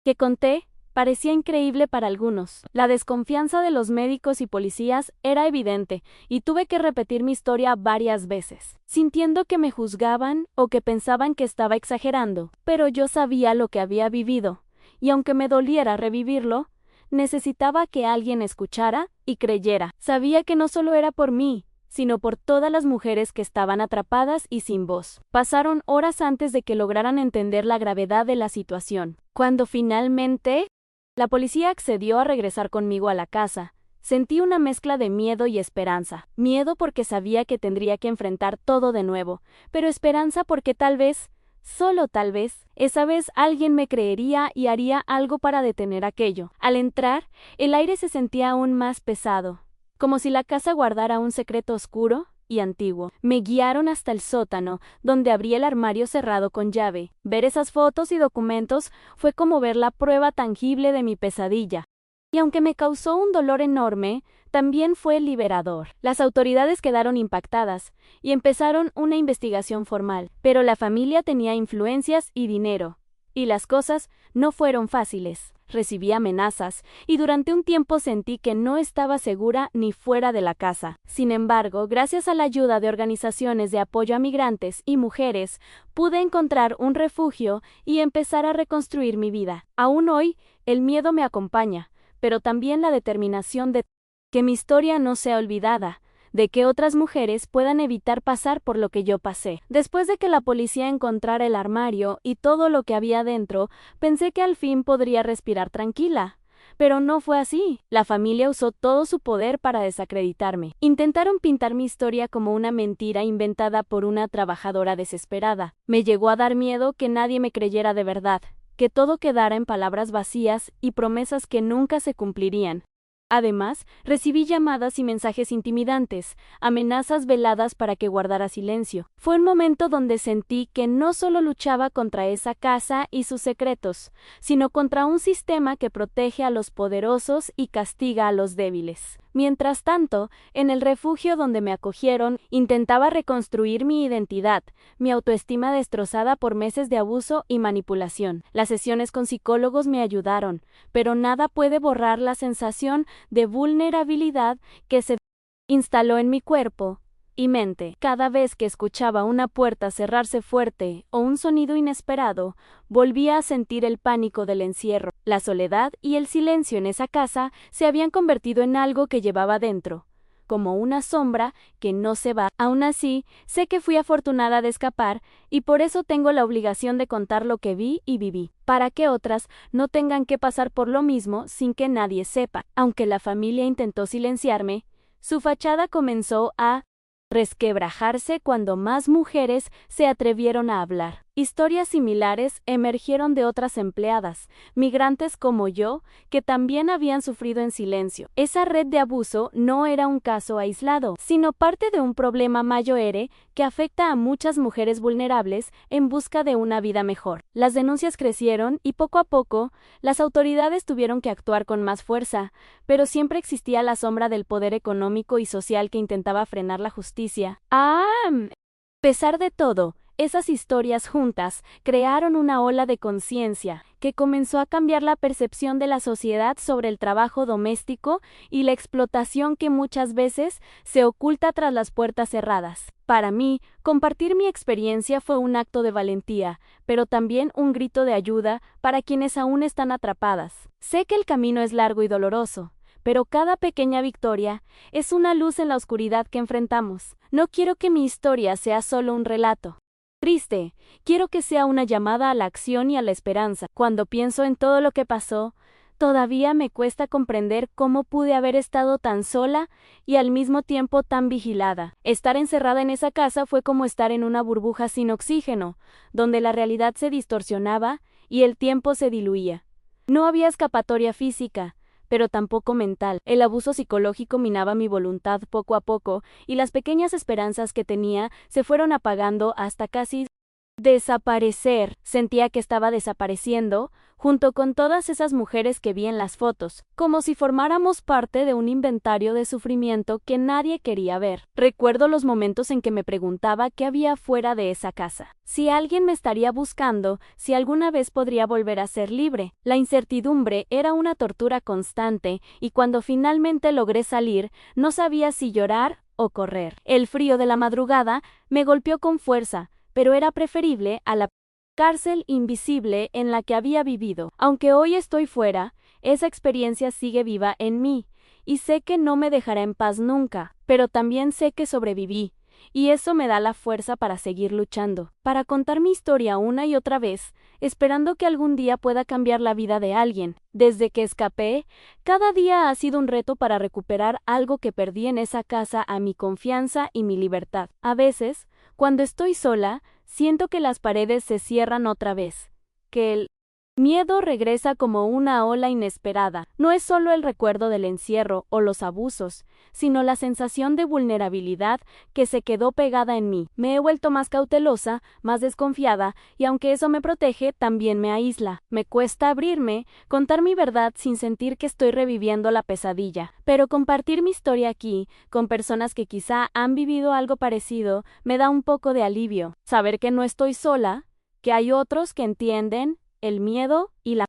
que conté parecía increíble para algunos. La desconfianza de los médicos y policías era evidente, y tuve que repetir mi historia varias veces, sintiendo que me juzgaban o que pensaban que estaba exagerando. Pero yo sabía lo que había vivido, y aunque me doliera revivirlo, necesitaba que alguien escuchara y creyera. Sabía que no solo era por mí, sino por todas las mujeres que estaban atrapadas y sin voz. Pasaron horas antes de que lograran entender la gravedad de la situación. Cuando finalmente la policía accedió a regresar conmigo a la casa, sentí una mezcla de miedo y esperanza. Miedo porque sabía que tendría que enfrentar todo de nuevo, pero esperanza porque tal vez, solo tal vez, esa vez alguien me creería y haría algo para detener aquello. Al entrar, el aire se sentía aún más pesado, como si la casa guardara un secreto oscuro y antiguo. Me guiaron hasta el sótano, donde abrí el armario cerrado con llave. Ver esas fotos y documentos fue como ver la prueba tangible de mi pesadilla. Y aunque me causó un dolor enorme, también fue liberador. Las autoridades quedaron impactadas y empezaron una investigación formal, pero la familia tenía influencias y dinero, y las cosas no fueron fáciles. Recibí amenazas, y durante un tiempo sentí que no estaba segura ni fuera de la casa. Sin embargo, gracias a la ayuda de organizaciones de apoyo a migrantes y mujeres, pude encontrar un refugio y empezar a reconstruir mi vida. Aún hoy, el miedo me acompaña, pero también la determinación de que mi historia no sea olvidada, de que otras mujeres puedan evitar pasar por lo que yo pasé. Después de que la policía encontrara el armario y todo lo que había dentro, pensé que al fin podría respirar tranquila. Pero no fue así. La familia usó todo su poder para desacreditarme. Intentaron pintar mi historia como una mentira inventada por una trabajadora desesperada. Me llegó a dar miedo que nadie me creyera de verdad, que todo quedara en palabras vacías y promesas que nunca se cumplirían. Además, recibí llamadas y mensajes intimidantes, amenazas veladas para que guardara silencio. Fue un momento donde sentí que no solo luchaba contra esa casa y sus secretos, sino contra un sistema que protege a los poderosos y castiga a los débiles. Mientras tanto, en el refugio donde me acogieron, intentaba reconstruir mi identidad, mi autoestima destrozada por meses de abuso y manipulación. Las sesiones con psicólogos me ayudaron, pero nada puede borrar la sensación de vulnerabilidad que se instaló en mi cuerpo y mente. Cada vez que escuchaba una puerta cerrarse fuerte o un sonido inesperado, volvía a sentir el pánico del encierro. La soledad y el silencio en esa casa se habían convertido en algo que llevaba dentro, como una sombra que no se va. Aún así, sé que fui afortunada de escapar y por eso tengo la obligación de contar lo que vi y viví, para que otras no tengan que pasar por lo mismo sin que nadie sepa. Aunque la familia intentó silenciarme, su fachada comenzó a resquebrajarse cuando más mujeres se atrevieron a hablar. Historias similares emergieron de otras empleadas, migrantes como yo, que también habían sufrido en silencio. Esa red de abuso no era un caso aislado, sino parte de un problema mayor que afecta a muchas mujeres vulnerables en busca de una vida mejor. Las denuncias crecieron y poco a poco las autoridades tuvieron que actuar con más fuerza, pero siempre existía la sombra del poder económico y social que intentaba frenar la justicia. A pesar de todo, esas historias juntas crearon una ola de conciencia que comenzó a cambiar la percepción de la sociedad sobre el trabajo doméstico y la explotación que muchas veces se oculta tras las puertas cerradas. Para mí, compartir mi experiencia fue un acto de valentía, pero también un grito de ayuda para quienes aún están atrapadas. Sé que el camino es largo y doloroso, pero cada pequeña victoria es una luz en la oscuridad que enfrentamos. No quiero que mi historia sea solo un relato triste, quiero que sea una llamada a la acción y a la esperanza. Cuando pienso en todo lo que pasó, todavía me cuesta comprender cómo pude haber estado tan sola y al mismo tiempo tan vigilada. Estar encerrada en esa casa fue como estar en una burbuja sin oxígeno, donde la realidad se distorsionaba y el tiempo se diluía. No había escapatoria física, pero tampoco mental. El abuso psicológico minaba mi voluntad poco a poco, y las pequeñas esperanzas que tenía se fueron apagando hasta casi Desaparecer. Sentía que estaba desapareciendo, junto con todas esas mujeres que vi en las fotos, como si formáramos parte de un inventario de sufrimiento que nadie quería ver. Recuerdo los momentos en que me preguntaba qué había fuera de esa casa, si alguien me estaría buscando, si alguna vez podría volver a ser libre. La incertidumbre era una tortura constante, y cuando finalmente logré salir, no sabía si llorar o correr. El frío de la madrugada me golpeó con fuerza, pero era preferible a la cárcel invisible en la que había vivido. Aunque hoy estoy fuera, esa experiencia sigue viva en mí, y sé que no me dejará en paz nunca, pero también sé que sobreviví, y eso me da la fuerza para seguir luchando, para contar mi historia una y otra vez, esperando que algún día pueda cambiar la vida de alguien. Desde que escapé, cada día ha sido un reto para recuperar algo que perdí en esa casa, a mi confianza y mi libertad. A veces, cuando estoy sola, siento que las paredes se cierran otra vez, que el miedo regresa como una ola inesperada. No es solo el recuerdo del encierro o los abusos, sino la sensación de vulnerabilidad que se quedó pegada en mí. Me he vuelto más cautelosa, más desconfiada, y aunque eso me protege, también me aísla. Me cuesta abrirme, contar mi verdad sin sentir que estoy reviviendo la pesadilla. Pero compartir mi historia aquí, con personas que quizá han vivido algo parecido, me da un poco de alivio. Saber que no estoy sola, que hay otros que entienden el miedo y la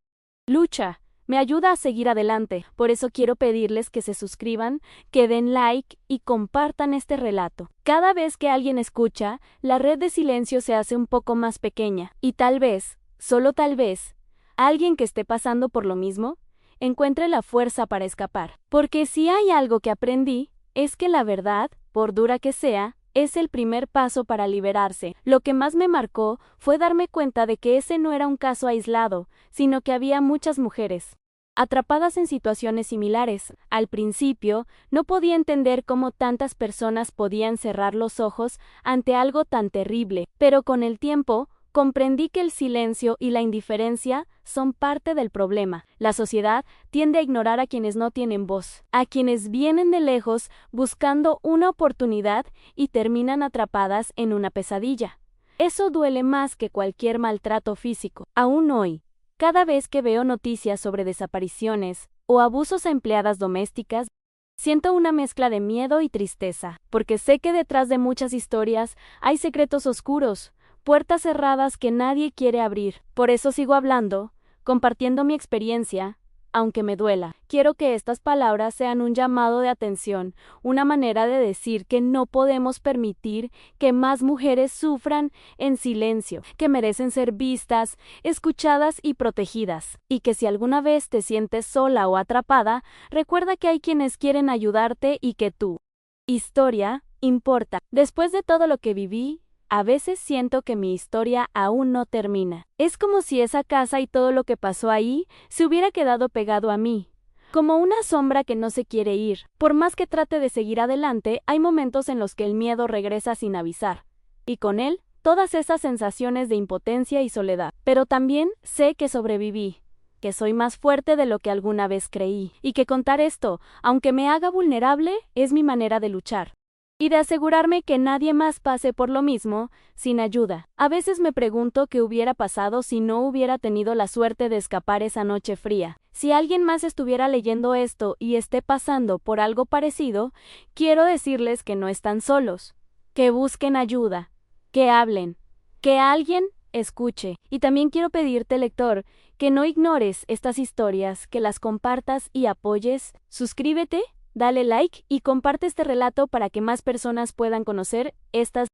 lucha, me ayuda a seguir adelante. Por eso quiero pedirles que se suscriban, que den like y compartan este relato. Cada vez que alguien escucha, la red de silencio se hace un poco más pequeña, y tal vez, solo tal vez, alguien que esté pasando por lo mismo, encuentre la fuerza para escapar. Porque si hay algo que aprendí, es que la verdad, por dura que sea, es el primer paso para liberarse. Lo que más me marcó fue darme cuenta de que ese no era un caso aislado, sino que había muchas mujeres atrapadas en situaciones similares. Al principio, no podía entender cómo tantas personas podían cerrar los ojos ante algo tan terrible, pero con el tiempo, comprendí que el silencio y la indiferencia son parte del problema. La sociedad tiende a ignorar a quienes no tienen voz, a quienes vienen de lejos buscando una oportunidad y terminan atrapadas en una pesadilla. Eso duele más que cualquier maltrato físico. Aún hoy, cada vez que veo noticias sobre desapariciones o abusos a empleadas domésticas, siento una mezcla de miedo y tristeza, porque sé que detrás de muchas historias hay secretos oscuros, puertas cerradas que nadie quiere abrir. Por eso sigo hablando, compartiendo mi experiencia, aunque me duela. Quiero que estas palabras sean un llamado de atención, una manera de decir que no podemos permitir que más mujeres sufran en silencio, que merecen ser vistas, escuchadas y protegidas. Y que si alguna vez te sientes sola o atrapada, recuerda que hay quienes quieren ayudarte y que tu historia importa. Después de todo lo que viví, a veces siento que mi historia aún no termina. Es como si esa casa y todo lo que pasó ahí se hubiera quedado pegado a mí, como una sombra que no se quiere ir. Por más que trate de seguir adelante, hay momentos en los que el miedo regresa sin avisar, y con él, todas esas sensaciones de impotencia y soledad. Pero también sé que sobreviví, que soy más fuerte de lo que alguna vez creí, y que contar esto, aunque me haga vulnerable, es mi manera de luchar y de asegurarme que nadie más pase por lo mismo, sin ayuda. A veces me pregunto qué hubiera pasado si no hubiera tenido la suerte de escapar esa noche fría. Si alguien más estuviera leyendo esto y esté pasando por algo parecido, quiero decirles que no están solos, que busquen ayuda, que hablen, que alguien escuche. Y también quiero pedirte, lector, que no ignores estas historias, que las compartas y apoyes. Suscríbete, dale like y comparte este relato para que más personas puedan conocer estas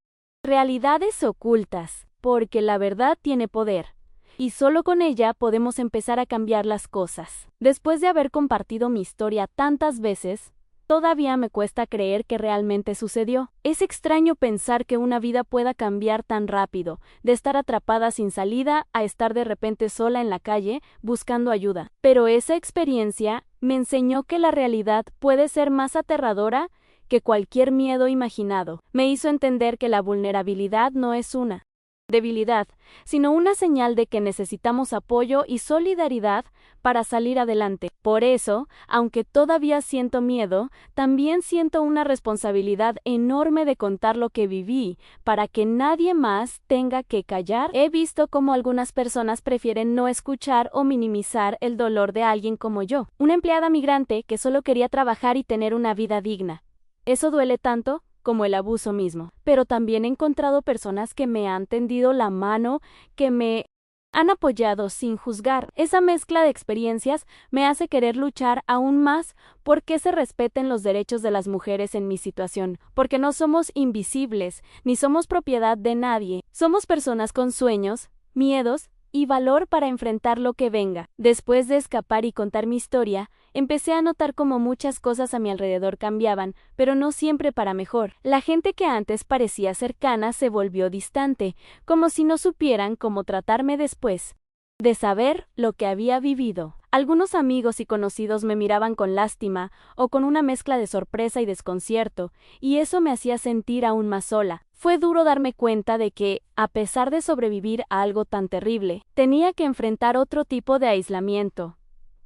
realidades ocultas, porque la verdad tiene poder, y solo con ella podemos empezar a cambiar las cosas. Después de haber compartido mi historia tantas veces, todavía me cuesta creer que realmente sucedió. Es extraño pensar que una vida pueda cambiar tan rápido, de estar atrapada sin salida a estar de repente sola en la calle buscando ayuda. Pero esa experiencia me enseñó que la realidad puede ser más aterradora que cualquier miedo imaginado. Me hizo entender que la vulnerabilidad no es una debilidad, sino una señal de que necesitamos apoyo y solidaridad para salir adelante. Por eso, aunque todavía siento miedo, también siento una responsabilidad enorme de contar lo que viví, para que nadie más tenga que callar. He visto cómo algunas personas prefieren no escuchar o minimizar el dolor de alguien como yo, una empleada migrante que solo quería trabajar y tener una vida digna. Eso duele tanto como el abuso mismo. Pero también he encontrado personas que me han tendido la mano, que me han apoyado sin juzgar. Esa mezcla de experiencias me hace querer luchar aún más porque se respeten los derechos de las mujeres en mi situación, porque no somos invisibles, ni somos propiedad de nadie. Somos personas con sueños, miedos y valor para enfrentar lo que venga. Después de escapar y contar mi historia, empecé a notar cómo muchas cosas a mi alrededor cambiaban, pero no siempre para mejor. La gente que antes parecía cercana se volvió distante, como si no supieran cómo tratarme después de saber lo que había vivido. Algunos amigos y conocidos me miraban con lástima o con una mezcla de sorpresa y desconcierto, y eso me hacía sentir aún más sola. Fue duro darme cuenta de que, a pesar de sobrevivir a algo tan terrible, tenía que enfrentar otro tipo de aislamiento,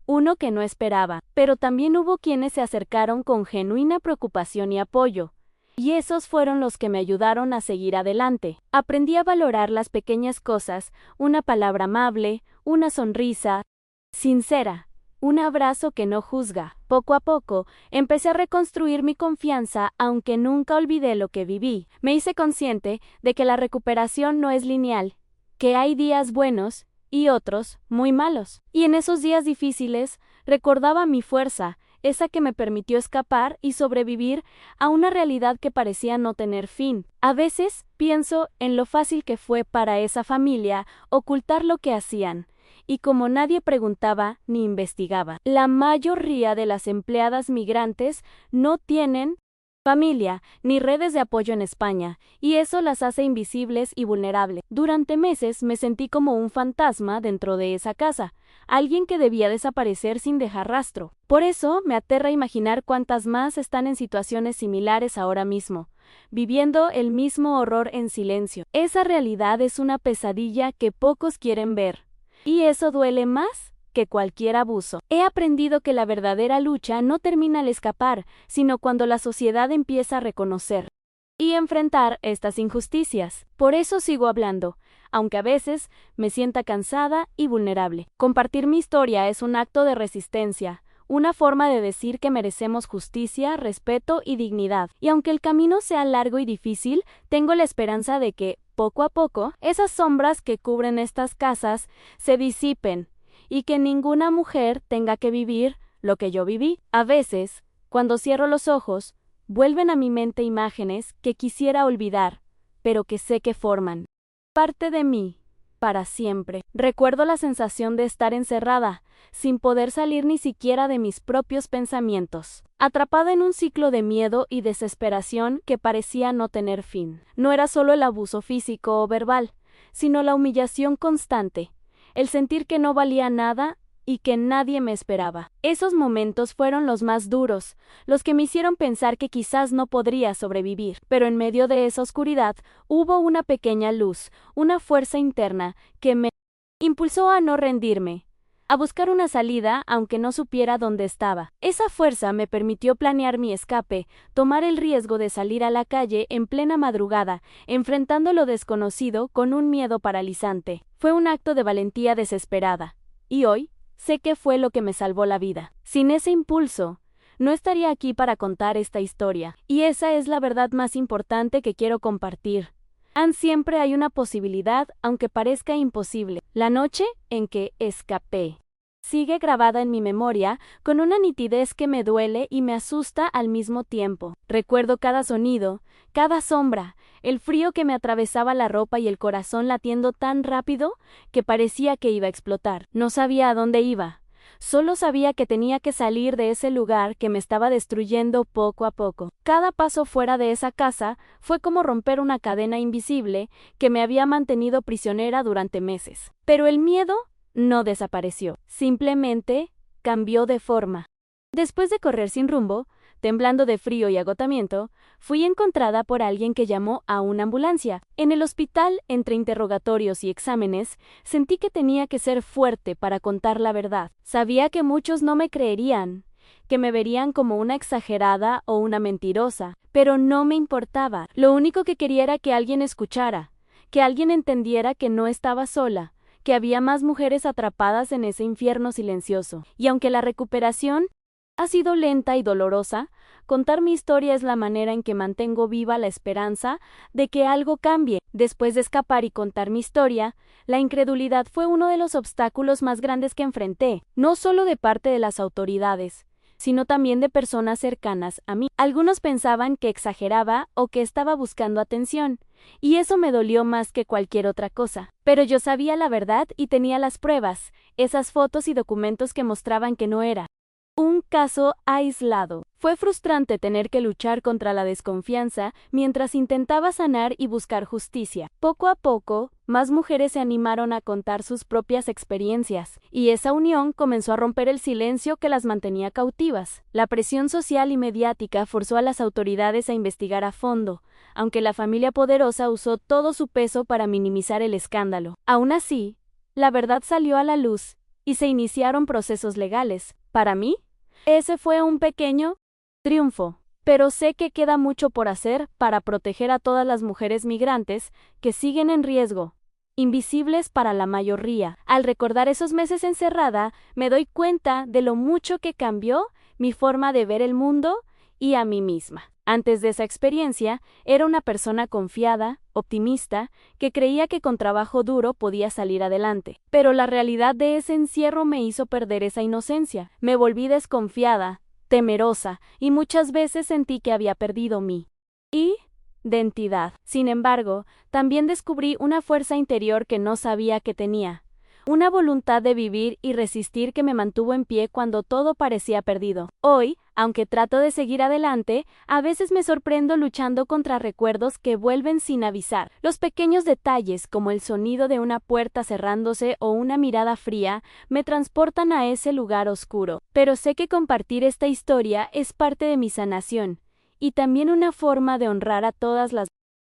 uno que no esperaba, pero también hubo quienes se acercaron con genuina preocupación y apoyo. Y esos fueron los que me ayudaron a seguir adelante. Aprendí a valorar las pequeñas cosas, una palabra amable, una sonrisa sincera, un abrazo que no juzga. Poco a poco, empecé a reconstruir mi confianza, aunque nunca olvidé lo que viví. Me hice consciente de que la recuperación no es lineal, que hay días buenos y otros muy malos. Y en esos días difíciles, recordaba mi fuerza, esa que me permitió escapar y sobrevivir a una realidad que parecía no tener fin. A veces pienso en lo fácil que fue para esa familia ocultar lo que hacían, y como nadie preguntaba ni investigaba. La mayoría de las empleadas migrantes no tienen familia ni redes de apoyo en España, y eso las hace invisibles y vulnerables. Durante meses me sentí como un fantasma dentro de esa casa, alguien que debía desaparecer sin dejar rastro. Por eso me aterra imaginar cuántas más están en situaciones similares ahora mismo, viviendo el mismo horror en silencio. Esa realidad es una pesadilla que pocos quieren ver, y eso duele más que cualquier abuso. He aprendido que la verdadera lucha no termina al escapar, sino cuando la sociedad empieza a reconocer y enfrentar estas injusticias. Por eso sigo hablando, aunque a veces me sienta cansada y vulnerable. Compartir mi historia es un acto de resistencia, una forma de decir que merecemos justicia, respeto y dignidad. Y aunque el camino sea largo y difícil, tengo la esperanza de que, poco a poco, esas sombras que cubren estas casas se disipen, y que ninguna mujer tenga que vivir lo que yo viví. A veces, cuando cierro los ojos, vuelven a mi mente imágenes que quisiera olvidar, pero que sé que forman parte de mí para siempre. Recuerdo la sensación de estar encerrada, sin poder salir ni siquiera de mis propios pensamientos, atrapada en un ciclo de miedo y desesperación que parecía no tener fin. No era solo el abuso físico o verbal, sino la humillación constante, el sentir que no valía nada y que nadie me esperaba. Esos momentos fueron los más duros, los que me hicieron pensar que quizás no podría sobrevivir. Pero en medio de esa oscuridad hubo una pequeña luz, una fuerza interna que me impulsó a no rendirme, a buscar una salida aunque no supiera dónde estaba. Esa fuerza me permitió planear mi escape, tomar el riesgo de salir a la calle en plena madrugada, enfrentando lo desconocido con un miedo paralizante. Fue un acto de valentía desesperada, y hoy sé que fue lo que me salvó la vida. Sin ese impulso, no estaría aquí para contar esta historia, y esa es la verdad más importante que quiero compartir. Siempre hay una posibilidad, aunque parezca imposible. La noche en que escapé sigue grabada en mi memoria con una nitidez que me duele y me asusta al mismo tiempo. Recuerdo cada sonido, cada sombra, el frío que me atravesaba la ropa y el corazón latiendo tan rápido que parecía que iba a explotar. No sabía a dónde iba. Solo sabía que tenía que salir de ese lugar que me estaba destruyendo poco a poco. Cada paso fuera de esa casa fue como romper una cadena invisible que me había mantenido prisionera durante meses. Pero el miedo no desapareció, simplemente cambió de forma. Después de correr sin rumbo, Temblando de frío y agotamiento, fui encontrada por alguien que llamó a una ambulancia. En el hospital, entre interrogatorios y exámenes, sentí que tenía que ser fuerte para contar la verdad. Sabía que muchos no me creerían, que me verían como una exagerada o una mentirosa, pero no me importaba. Lo único que quería era que alguien escuchara, que alguien entendiera que no estaba sola, que había más mujeres atrapadas en ese infierno silencioso. Y aunque la recuperación ha sido lenta y dolorosa, contar mi historia es la manera en que mantengo viva la esperanza de que algo cambie. Después de escapar y contar mi historia, la incredulidad fue uno de los obstáculos más grandes que enfrenté, no solo de parte de las autoridades, sino también de personas cercanas a mí. Algunos pensaban que exageraba o que estaba buscando atención, y eso me dolió más que cualquier otra cosa. Pero yo sabía la verdad y tenía las pruebas, esas fotos y documentos que mostraban que no era un caso aislado. Fue frustrante tener que luchar contra la desconfianza mientras intentaba sanar y buscar justicia. Poco a poco, más mujeres se animaron a contar sus propias experiencias, y esa unión comenzó a romper el silencio que las mantenía cautivas. La presión social y mediática forzó a las autoridades a investigar a fondo, aunque la familia poderosa usó todo su peso para minimizar el escándalo. Aún así, la verdad salió a la luz, y se iniciaron procesos legales. Para mí, ese fue un pequeño triunfo, pero sé que queda mucho por hacer para proteger a todas las mujeres migrantes que siguen en riesgo, invisibles para la mayoría. Al recordar esos meses encerrada, me doy cuenta de lo mucho que cambió mi forma de ver el mundo y a mí misma. Antes de esa experiencia, era una persona confiada, optimista, que creía que con trabajo duro podía salir adelante. Pero la realidad de ese encierro me hizo perder esa inocencia. Me volví desconfiada, temerosa, y muchas veces sentí que había perdido mi identidad. Sin embargo, también descubrí una fuerza interior que no sabía que tenía. Una voluntad de vivir y resistir que me mantuvo en pie cuando todo parecía perdido. Hoy, aunque trato de seguir adelante, a veces me sorprendo luchando contra recuerdos que vuelven sin avisar. Los pequeños detalles, como el sonido de una puerta cerrándose o una mirada fría, me transportan a ese lugar oscuro. Pero sé que compartir esta historia es parte de mi sanación, y también una forma de honrar a todas las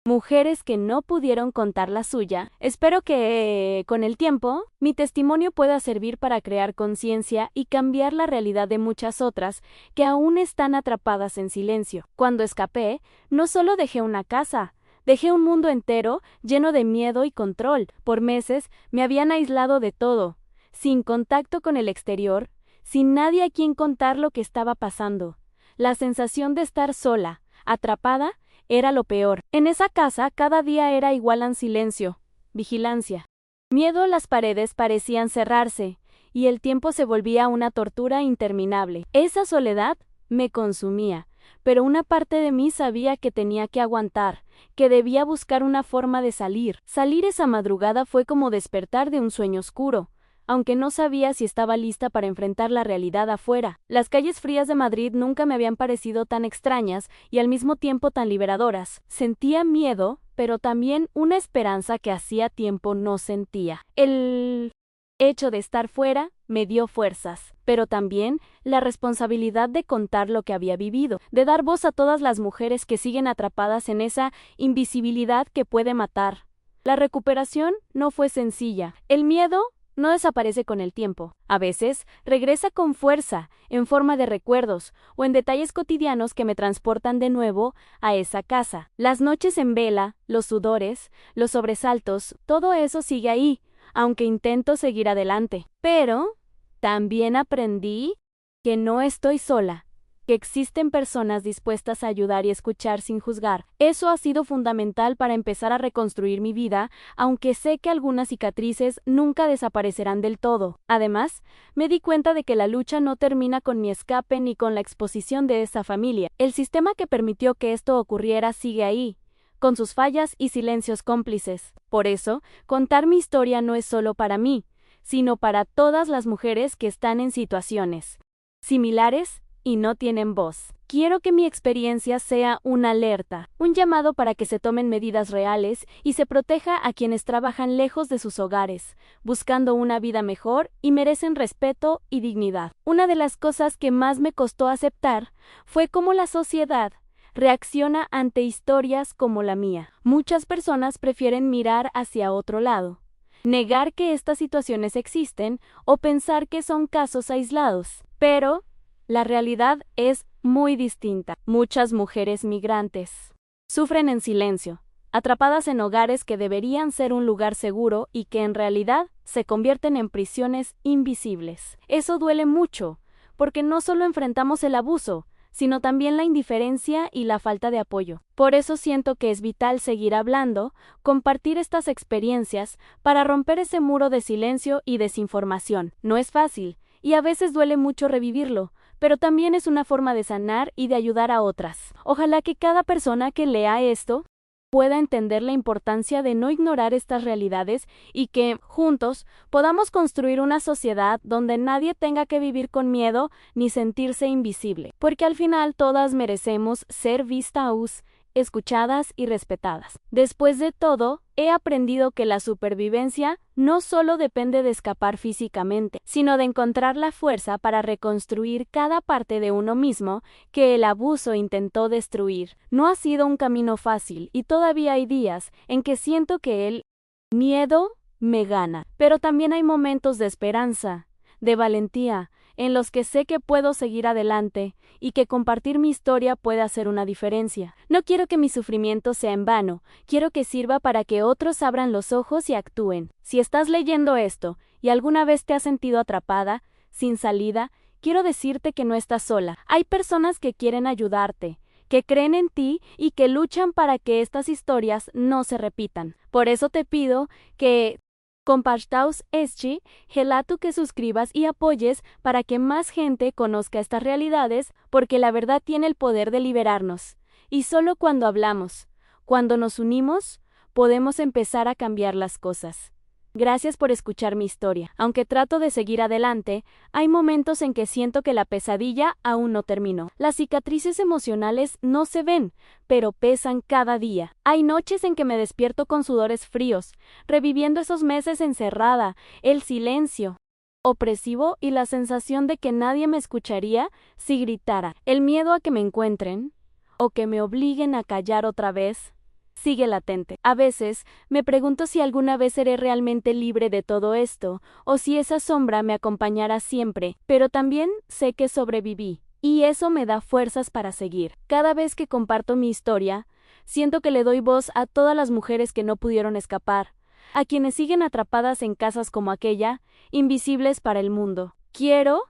mujeres que no pudieron contar la suya. Espero que, con el tiempo, mi testimonio pueda servir para crear conciencia y cambiar la realidad de muchas otras que aún están atrapadas en silencio. Cuando escapé, no solo dejé una casa, dejé un mundo entero lleno de miedo y control. Por meses me habían aislado de todo, sin contacto con el exterior, sin nadie a quien contar lo que estaba pasando. La sensación de estar sola, atrapada, era lo peor. En esa casa cada día era igual a silencio, vigilancia. Miedo. Las paredes parecían cerrarse, y el tiempo se volvía una tortura interminable. Esa soledad me consumía, pero una parte de mí sabía que tenía que aguantar, que debía buscar una forma de salir. Salir esa madrugada fue como despertar de un sueño oscuro, aunque no sabía si estaba lista para enfrentar la realidad afuera. Las calles frías de Madrid nunca me habían parecido tan extrañas y al mismo tiempo tan liberadoras. Sentía miedo, pero también una esperanza que hacía tiempo no sentía. El hecho de estar fuera me dio fuerzas, pero también la responsabilidad de contar lo que había vivido, de dar voz a todas las mujeres que siguen atrapadas en esa invisibilidad que puede matar. La recuperación no fue sencilla. El miedo no desaparece con el tiempo. A veces, regresa con fuerza, en forma de recuerdos, o en detalles cotidianos que me transportan de nuevo a esa casa. Las noches en vela, los sudores, los sobresaltos, todo eso sigue ahí, aunque intento seguir adelante. Pero, también aprendí que no estoy sola, que existen personas dispuestas a ayudar y escuchar sin juzgar. Eso ha sido fundamental para empezar a reconstruir mi vida, aunque sé que algunas cicatrices nunca desaparecerán del todo. Además, me di cuenta de que la lucha no termina con mi escape ni con la exposición de esa familia. El sistema que permitió que esto ocurriera sigue ahí, con sus fallas y silencios cómplices. Por eso, contar mi historia no es solo para mí, sino para todas las mujeres que están en situaciones similares y no tienen voz. Quiero que mi experiencia sea una alerta, un llamado para que se tomen medidas reales y se proteja a quienes trabajan lejos de sus hogares, buscando una vida mejor y merecen respeto y dignidad. Una de las cosas que más me costó aceptar fue cómo la sociedad reacciona ante historias como la mía. Muchas personas prefieren mirar hacia otro lado, negar que estas situaciones existen o pensar que son casos aislados. Pero la realidad es muy distinta. Muchas mujeres migrantes sufren en silencio, atrapadas en hogares que deberían ser un lugar seguro y que en realidad se convierten en prisiones invisibles. Eso duele mucho, porque no solo enfrentamos el abuso, sino también la indiferencia y la falta de apoyo. Por eso siento que es vital seguir hablando, compartir estas experiencias, para romper ese muro de silencio y desinformación. No es fácil, y a veces duele mucho revivirlo, pero también es una forma de sanar y de ayudar a otras. Ojalá que cada persona que lea esto pueda entender la importancia de no ignorar estas realidades y que, juntos, podamos construir una sociedad donde nadie tenga que vivir con miedo ni sentirse invisible. Porque al final todas merecemos ser vistas, escuchadas y respetadas. Después de todo, he aprendido que la supervivencia no solo depende de escapar físicamente, sino de encontrar la fuerza para reconstruir cada parte de uno mismo que el abuso intentó destruir. No ha sido un camino fácil y todavía hay días en que siento que el miedo me gana, pero también hay momentos de esperanza, de valentía, en los que sé que puedo seguir adelante y que compartir mi historia puede hacer una diferencia. No quiero que mi sufrimiento sea en vano, quiero que sirva para que otros abran los ojos y actúen. Si estás leyendo esto y alguna vez te has sentido atrapada, sin salida, quiero decirte que no estás sola. Hay personas que quieren ayudarte, que creen en ti y que luchan para que estas historias no se repitan. Por eso te pido que compartas este relato, que suscribas y apoyes para que más gente conozca estas realidades, porque la verdad tiene el poder de liberarnos. Y solo cuando hablamos, cuando nos unimos, podemos empezar a cambiar las cosas. Gracias por escuchar mi historia. Aunque trato de seguir adelante, hay momentos en que siento que la pesadilla aún no terminó. Las cicatrices emocionales no se ven, pero pesan cada día. Hay noches en que me despierto con sudores fríos, reviviendo esos meses encerrada, el silencio opresivo y la sensación de que nadie me escucharía si gritara. El miedo a que me encuentren o que me obliguen a callar otra vez sigue latente. A veces me pregunto si alguna vez seré realmente libre de todo esto, o si esa sombra me acompañará siempre, pero también sé que sobreviví, y eso me da fuerzas para seguir. Cada vez que comparto mi historia, siento que le doy voz a todas las mujeres que no pudieron escapar, a quienes siguen atrapadas en casas como aquella, invisibles para el mundo. Quiero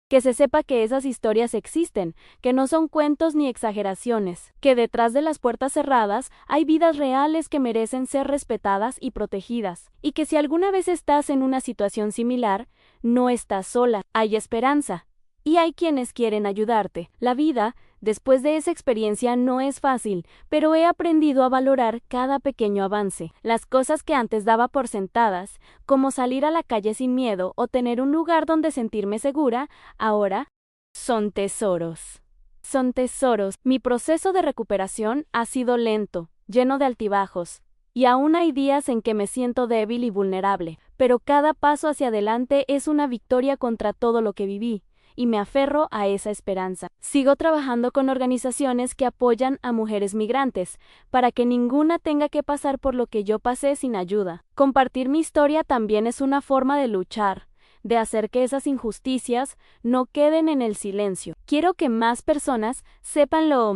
que se sepa que esas historias existen, que no son cuentos ni exageraciones, que detrás de las puertas cerradas hay vidas reales que merecen ser respetadas y protegidas, y que si alguna vez estás en una situación similar, no estás sola, hay esperanza. Y hay quienes quieren ayudarte. La vida, después de esa experiencia, no es fácil, pero he aprendido a valorar cada pequeño avance. Las cosas que antes daba por sentadas, como salir a la calle sin miedo o tener un lugar donde sentirme segura, ahora son tesoros. Son tesoros. Mi proceso de recuperación ha sido lento, lleno de altibajos, y aún hay días en que me siento débil y vulnerable, pero cada paso hacia adelante es una victoria contra todo lo que viví. Y me aferro a esa esperanza. Sigo trabajando con organizaciones que apoyan a mujeres migrantes, para que ninguna tenga que pasar por lo que yo pasé sin ayuda. Compartir mi historia también es una forma de luchar, de hacer que esas injusticias no queden en el silencio. Quiero que más personas sepan lo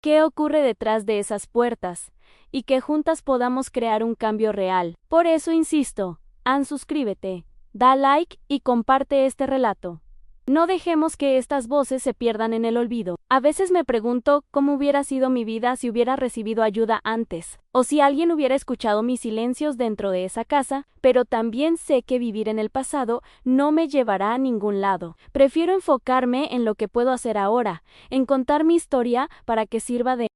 que ocurre detrás de esas puertas, y que juntas podamos crear un cambio real. Por eso insisto, suscríbete, da like y comparte este relato. No dejemos que estas voces se pierdan en el olvido. A veces me pregunto cómo hubiera sido mi vida si hubiera recibido ayuda antes, o si alguien hubiera escuchado mis silencios dentro de esa casa, pero también sé que vivir en el pasado no me llevará a ningún lado. Prefiero enfocarme en lo que puedo hacer ahora, en contar mi historia para que sirva de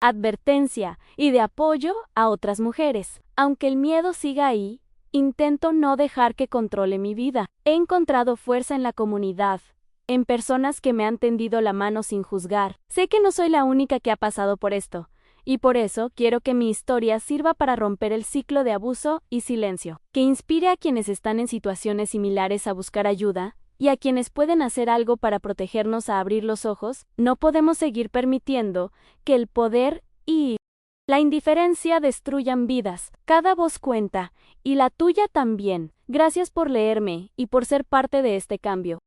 advertencia y de apoyo a otras mujeres. Aunque el miedo siga ahí, intento no dejar que controle mi vida. He encontrado fuerza en la comunidad, en personas que me han tendido la mano sin juzgar. Sé que no soy la única que ha pasado por esto, y por eso quiero que mi historia sirva para romper el ciclo de abuso y silencio, que inspire a quienes están en situaciones similares a buscar ayuda, y a quienes pueden hacer algo para protegernos a abrir los ojos. No podemos seguir permitiendo que el poder y la indiferencia destruyan vidas. Cada voz cuenta, y la tuya también. Gracias por leerme y por ser parte de este cambio.